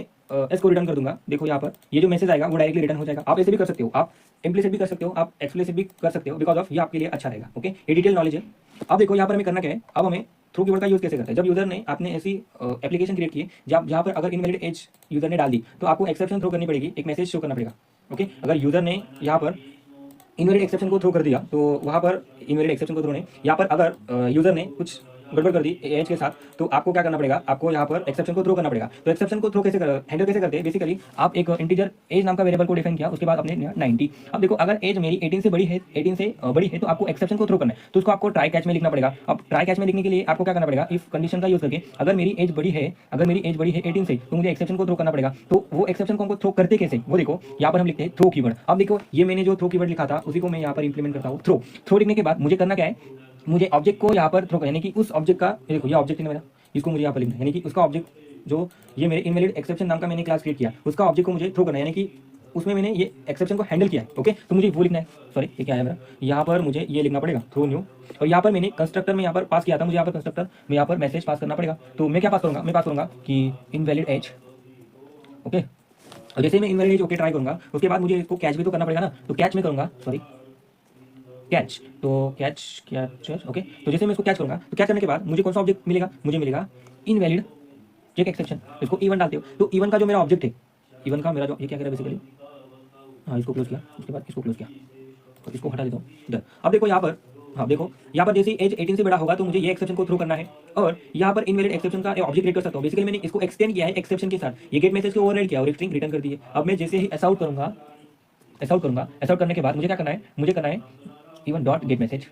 एस को रिटर्न कर दूंगा, देखो यहाँ पर ये जो मैसेज आएगा वो डायरेक्टली रिटर्न हो जाएगा। आप ऐसे भी कर सकते हो, आप इम्प्लिसिट भी कर सकते हो, आप एक्सप्लिसिट भी कर सकते हो, बिकॉज ऑफ ये आपके लिए अच्छा रहेगा, ओके, ये डिटेल नॉलेज है। अब देखो यहाँ पर हमें करना क्या है, अब हमें थ्रो कीवर्ड का यूज कैसे करते हैं। जब यूजर ने आपने ऐसी एप्लीकेशन क्रिएट की जहाँ पर अगर इनवैलिड एज यूजर ने डाल दी तो आपको एक्सेप्शन थ्रो करनी पड़ेगी, एक मैसेज शो करना पड़ेगा, ओके। अगर यूजर ने यहाँ पर इनवैलिड एक्सेप्शन को थ्रो कर दिया तो वहाँ पर इनवैलिड एक्सेप्शन को थ्रो नहीं, यहाँ पर अगर यूजर ने कुछ गड़बड़ कर दी एज के साथ तो आपको क्या करना पड़ेगा, आपको यहाँ पर एक्सेप्शन को थ्रो करना पड़ेगा। तो एक्सेप्शन को थ्रो कैसे हैंडल कैसे करते हैं, बेसिकली आप एक इंटीजर एज नाम का वेरिएबल को डिफाइन किया, उसके बाद आपने 90। अब देखो अगर एज मेरी 18 से बड़ी है, 18 से बड़ी है तो आपको एक्सेप्शन को थ्रो करना है, तो उसको आपको ट्राई कैच में लिखना पड़ेगा। अब ट्राई कैच में लिखने के लिए आपको क्या करना पड़ेगा, इफ कंडीशन का यूज करके अगर मेरी एज बड़ी है, अगर मेरी एज बड़ी है 18 से, तो मुझे एक्सेप्शन को थ्रो करना पड़ेगा। तो वो एक्सेप्शन को हमको थ्रो करते कैसे, वो देखो यहाँ पर हम लिखते हैं थ्रो कीवर्ड। अब देखो ये मैंने जो थ्रो कीवर्ड लिखा था उसी को मैं यहाँ पर इंप्लीमेंट करता हूँ, थ्रो लिखने के बाद मुझे करना क्या है, मुझे ऑब्जेक्ट को यहाँ पर थ्रो, यानी कि उस ऑब्जेक्ट का, देखो ये ऑब्जेक्ट है मेरा, इसको मुझे यहाँ पर लिखना है, यानी कि उसका ऑब्जेक्ट जो ये मेरे इनवैलिड एक्सेप्शन नाम का मैंने क्लास क्रिएट किया, उसका ऑब्जेक्ट को मुझे थ्रो करना है, यानी कि उसमें मैंने ये एक्सेप्शन को हैंडल किया है, ओके। तो मुझे वो लिखना है, सॉरी ये क्या है मेरा, यहाँ पर मुझे ये लिखना पड़ेगा थ्रो न्यू, और यहाँ पर मैंने कंस्ट्रक्टर में यहाँ पर पास किया था, मुझे यहाँ पर कंस्ट्रक्टर में यहाँ पर मैसेज पास करना पड़ेगा। तो मैं क्या पास करूँगा, मैं पास करूँगा कि इनवैलिड एज, ओके। और जैसे मैं इनवैलिड एज ओके ट्राई करूँगा, उसके बाद मुझे इसको कैच भी तो करना पड़ेगा ना, तो कैच में करूँगा, सॉरी कैच, तो कैच ओके। तो जैसे मैं इसको कैच करूंगा तो कैच करने के बाद मुझे कौन सा ऑब्जेक्ट मिलेगा, मुझे मिलेगा इनवैलिड चेक एक्सेप्शन। इसको इवन डालते हो तो इवन का जो मेरा ऑब्जेक्ट है, इवन का मेरा जो ये क्या कह रहा है बेसिकली, हाँ इसको क्लोज किया, उसके बाद इसको क्लोज किया, तो इसको हटा देता हूँ इधर। अब देखो यहाँ पर, हाँ देखो यहाँ पर जैसे एज 18 से बड़ा होगा तो मुझे ये एक्सेप्शन को थ्रो करना है, और यहाँ पर इनवैलिड एक्सेप्शन का ऑब्जेक्ट क्रिएट कर सकता हूँ। बेसिकली मैंने इसको एक्सटेंड किया है एक्सेप्शन के साथ, ये गेट मैसेज को ओवरराइड किया और एक स्ट्रिंग रिटर्न कर दी है। अब मैं जैसे ही एस आउट करूंगा, एस आउट करने के बाद मुझे क्या करना है, मुझे करना है even dot gate message,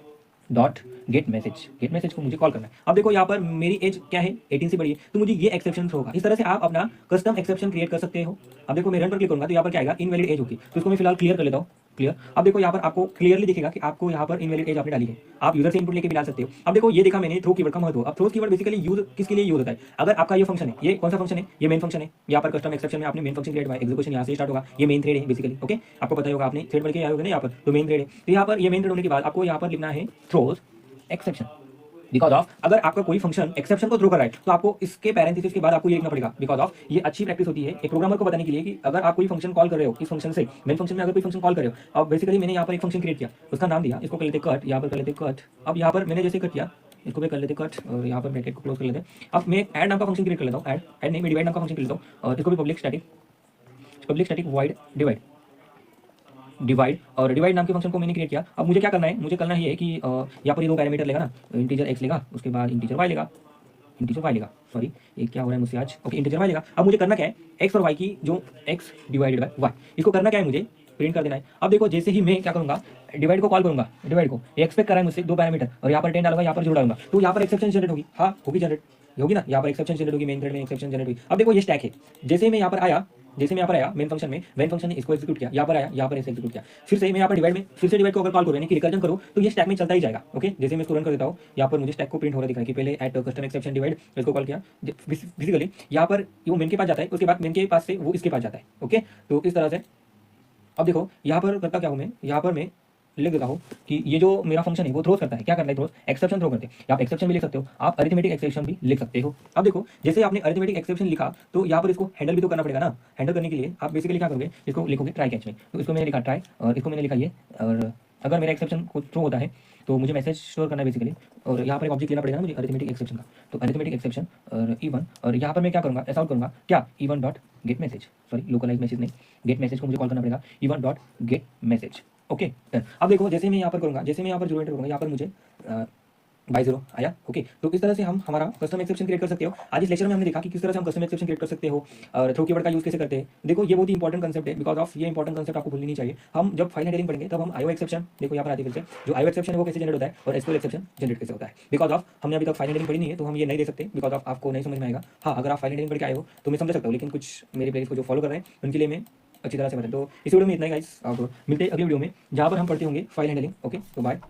dot gate message को मुझे कॉल करना है। अब देखो यहाँ पर मेरी एज क्या है, 18 से बड़ी है, तो मुझे ये एक्सेप्शन थ्रो होगा। इस तरह से आप अपना कस्टम एक्सेप्शन क्रिएट कर सकते हो। अब देखो मैं रन पर क्लिक करूंगा तो यहाँ पर क्या आएगा, इनवैलिड एज होगी, तो इसको मैं फिलहाल क्लियर कर लेता हूँ, क्लियर। अब देखो यहाँ पर आपको क्लियरली दिखेगा कि आपको यहाँ पर इनवैलिड एज आपने डाली है, आप यूजर से इनपुट लेके भी डाल सकते हो। अब देखो ये देखा मैंने थ्रो कीवर्ड का महत्व। अब थ्रो कीवर्ड बेसिकली यूज किसके लिए यूज होता है, अगर आपका ये फंक्शन है, ये कौन सा फंक्शन है, ये मेन फंक्शन है, यहाँ पर कस्टम एक्सेप्शन में आपने मेन फंक्शन क्रिएट हुआ, एग्जीक्यूशन यहाँ से स्टार्ट होगा, ये मेन थ्रेड है बेसिकली, ओके। आपको पता ही होगा, आपने थ्रेड पढ़ के आए होगे ना यहाँ पर, तो मेन थ्रेड है। तो यहाँ पर ये मेन थ्रेड होने के बाद आपको यहाँ पर लिखना है थ्रोज एक्सेप्शन, बिकॉज ऑफ अगर आपका कोई फंक्शन एक्सेप्शन को थ्रो कर रहा है तो आपको इसके पैरेंथेसिस के बाद आपको ये लिखना पड़ेगा, बिकॉज ऑफ ये अच्छी प्रैक्टिस होती है एक प्रोग्रामर को बताने के लिए कि अगर आप कोई फंक्शन कॉल कर रहे हो, इस फंक्शन से मेन फंक्शन में अगर कोई फंक्शन कॉल कर रहे हो, अब बेसिकली मैंने यहाँ पर एक फंक्शन क्रिएट किया, उसका नाम दिया, इसको कर लेते कट, यहाँ पर कर लेते कट। अब यहाँ पर मैंने जैसे कट किया, इसको भी कर लेते कट, और यहाँ पर ब्रैकेट को क्लोज कर लेते हैं। अब मैं ऐड नाम का फंक्शन क्रिएट कर लेता हूँ, ऐड नहीं, मैं डिवाइड नाम का फंक्शन क्रिएट लेता हूँ, और इसको भी पब्लिक स्टैटिक वॉइड डिवाइड, और डिवाइड नाम के फंक्शन को मैंने क्रिएट किया। अब मुझे क्या करना है, मुझे करना ही है कि यहाँ पर ये दो पैरामीटर लेगा ना, इंटीजर एक्स लेगा, उसके बाद इंटीजर वाई लेगा, सॉरी ये क्या हो रहा है मुझसे आज, ओके इंटीजर वाई लेगा। अब मुझे करना क्या है, एक्स और वाई की जो एक्स डिवाइडेड बाय वाई, इसको करना क्या है, मुझे प्रिंट कर देना है। अब देखो जैसे ही मैं क्या करूंगा, डिवाइड को कॉल करूंगा, डिवाइड को एक्सपेक्ट कर रहा है मुझसे दो पैरामीटर, और यहाँ पर 10 डालूंगा, यहाँ पर जोड़ डालूंगा, तो यहाँ पर एक्सेप्शन जनरेट होगी, हाँ होगी जनरेट होगी ना, यहाँ पर एक्सेप्शन जनरेट होगी, मेन थ्रेड में एक्सेप्शन जनरेट हुई। अब देखो ये स्टैक है, जैसे मैं यहाँ पर आया, मेन फंक्शन में, मेन फंक्शन ने इसको एग्जीक्यूट किया, यहाँ पर आया, यहाँ पर इसे एग्जीक्यूट किया, फिर से मैं यहाँ पर डिवाइड में, फिर से डिवाइड को अगर कॉल करूँ यानी कि रिकर्जन करूँ तो ये स्टैक में चलता ही जाएगा, ओके। जैसे मैं इसको रन कर देता हूँ, यहाँ पर मुझे स्टैक को प्रिंट हो रहा दिखा है कि पहले एट कस्टम एक्सेप्शन डिवाइड, इसको कॉल किया, बेसिकली यहाँ पर वो मेन के पास जाता है, उसके बाद मेन के पास से वो इसके पास जाता है, ओके। तो इस तरह से अब देखो यहाँ पर करता क्या हूँ मैं, यहाँ पर मैं लिख देता हूँ कि ये जो मेरा फंक्शन है वो थ्रोज करता है, क्या करता है, थ्रोज एक्सेप्शन थ्रो करते हैं। आप एक्सेप्शन भी लिख सकते हो, आप अरिथमेटिक एक्सेप्शन भी लिख सकते हो। अब देखो जैसे आपने अरिथमेटिक एक्सेप्शन लिखा तो यहाँ पर इसको हैंडल भी तो करना पड़ेगा ना, हैंडल करने के लिए आप बेसिकली क्या करोगे, इसको लिखोगे ट्राई कैच में, तो इसको मैंने लिखा ट्राई, और इसको मैंने लिखा ये, और अगर मेरा एक्सेप्शन को थ्रो होता है तो मुझे मैसेज स्टोर करना है बेसिकली, और यहाँ पर एक ऑब्जेक्ट लेना पड़ेगा ना मुझे अरिथमेटिक एक्सेप्शन का, तो अरिथमेटिक एक्सेप्शन और इवन, और यहाँ पर मैं क्या करूँगा, एस आउट करूँगा क्या, even dot gate message, sorry localise message नहीं, गेट मैसेज को मुझे कॉल करना पड़ेगा, even dot gate message, okay. अब देखो जैसे मैं यहाँ पर करूँगा, जैसे मैं यहाँ पर जीरो एंटर करूँगा, यहाँ पर मुझे बाई जीरो आया, ओके। तो इस तरह से हम हमारा कस्टम एक्सेप्शन क्रिएट कर सकते हो। आज इस लेक्चर में हमने देखा कि किस तरह से हम कस्टम एक्सेप्शन क्रिएट कर सकते हो और थ्रो कीवर्ड का यूज कैसे करते हैं। देखो ये बहुत ही इंपॉर्टेंट कंसेप्ट है, बिकॉज ऑफ ये इंपॉर्टेंट कंसेप्ट आपको भूलनी नहीं चाहिए। हम जब फाइल हैंडलिंग पढ़ेंगे तब हम आईओ एक्सेप्शन, देखो यहाँ पर आती है फिर से, जो आईओ एक्सेप्शन है वो कैसे जनरेट होता है और एसक्यूएल एक्सेप्शन जनरेट कैसे होता है। बिकॉज ऑफ हमने अभी तक फाइल हैंडलिंग पढ़ी नहीं है तो हम ये नहीं दे सकते, बिकॉज ऑफ आपको नहीं समझ में आएगा। हाँ अगर आप फाइल हैंडलिंग पढ़ के आए हो तो मैं समझ सकता हूँ, लेकिन कुछ मेरे प्लेलिस्ट को जो फॉलो कर रहे हैं उनके लिए मैं अच्छी तरह से बताऊँ। तो इस वीडियो में इतना ही गाइस, आप मिलते हैं अगले वीडियो में जहाँ पर हम पढ़ते होंगे फाइल हैंडलिंग, ओके। तो बाय।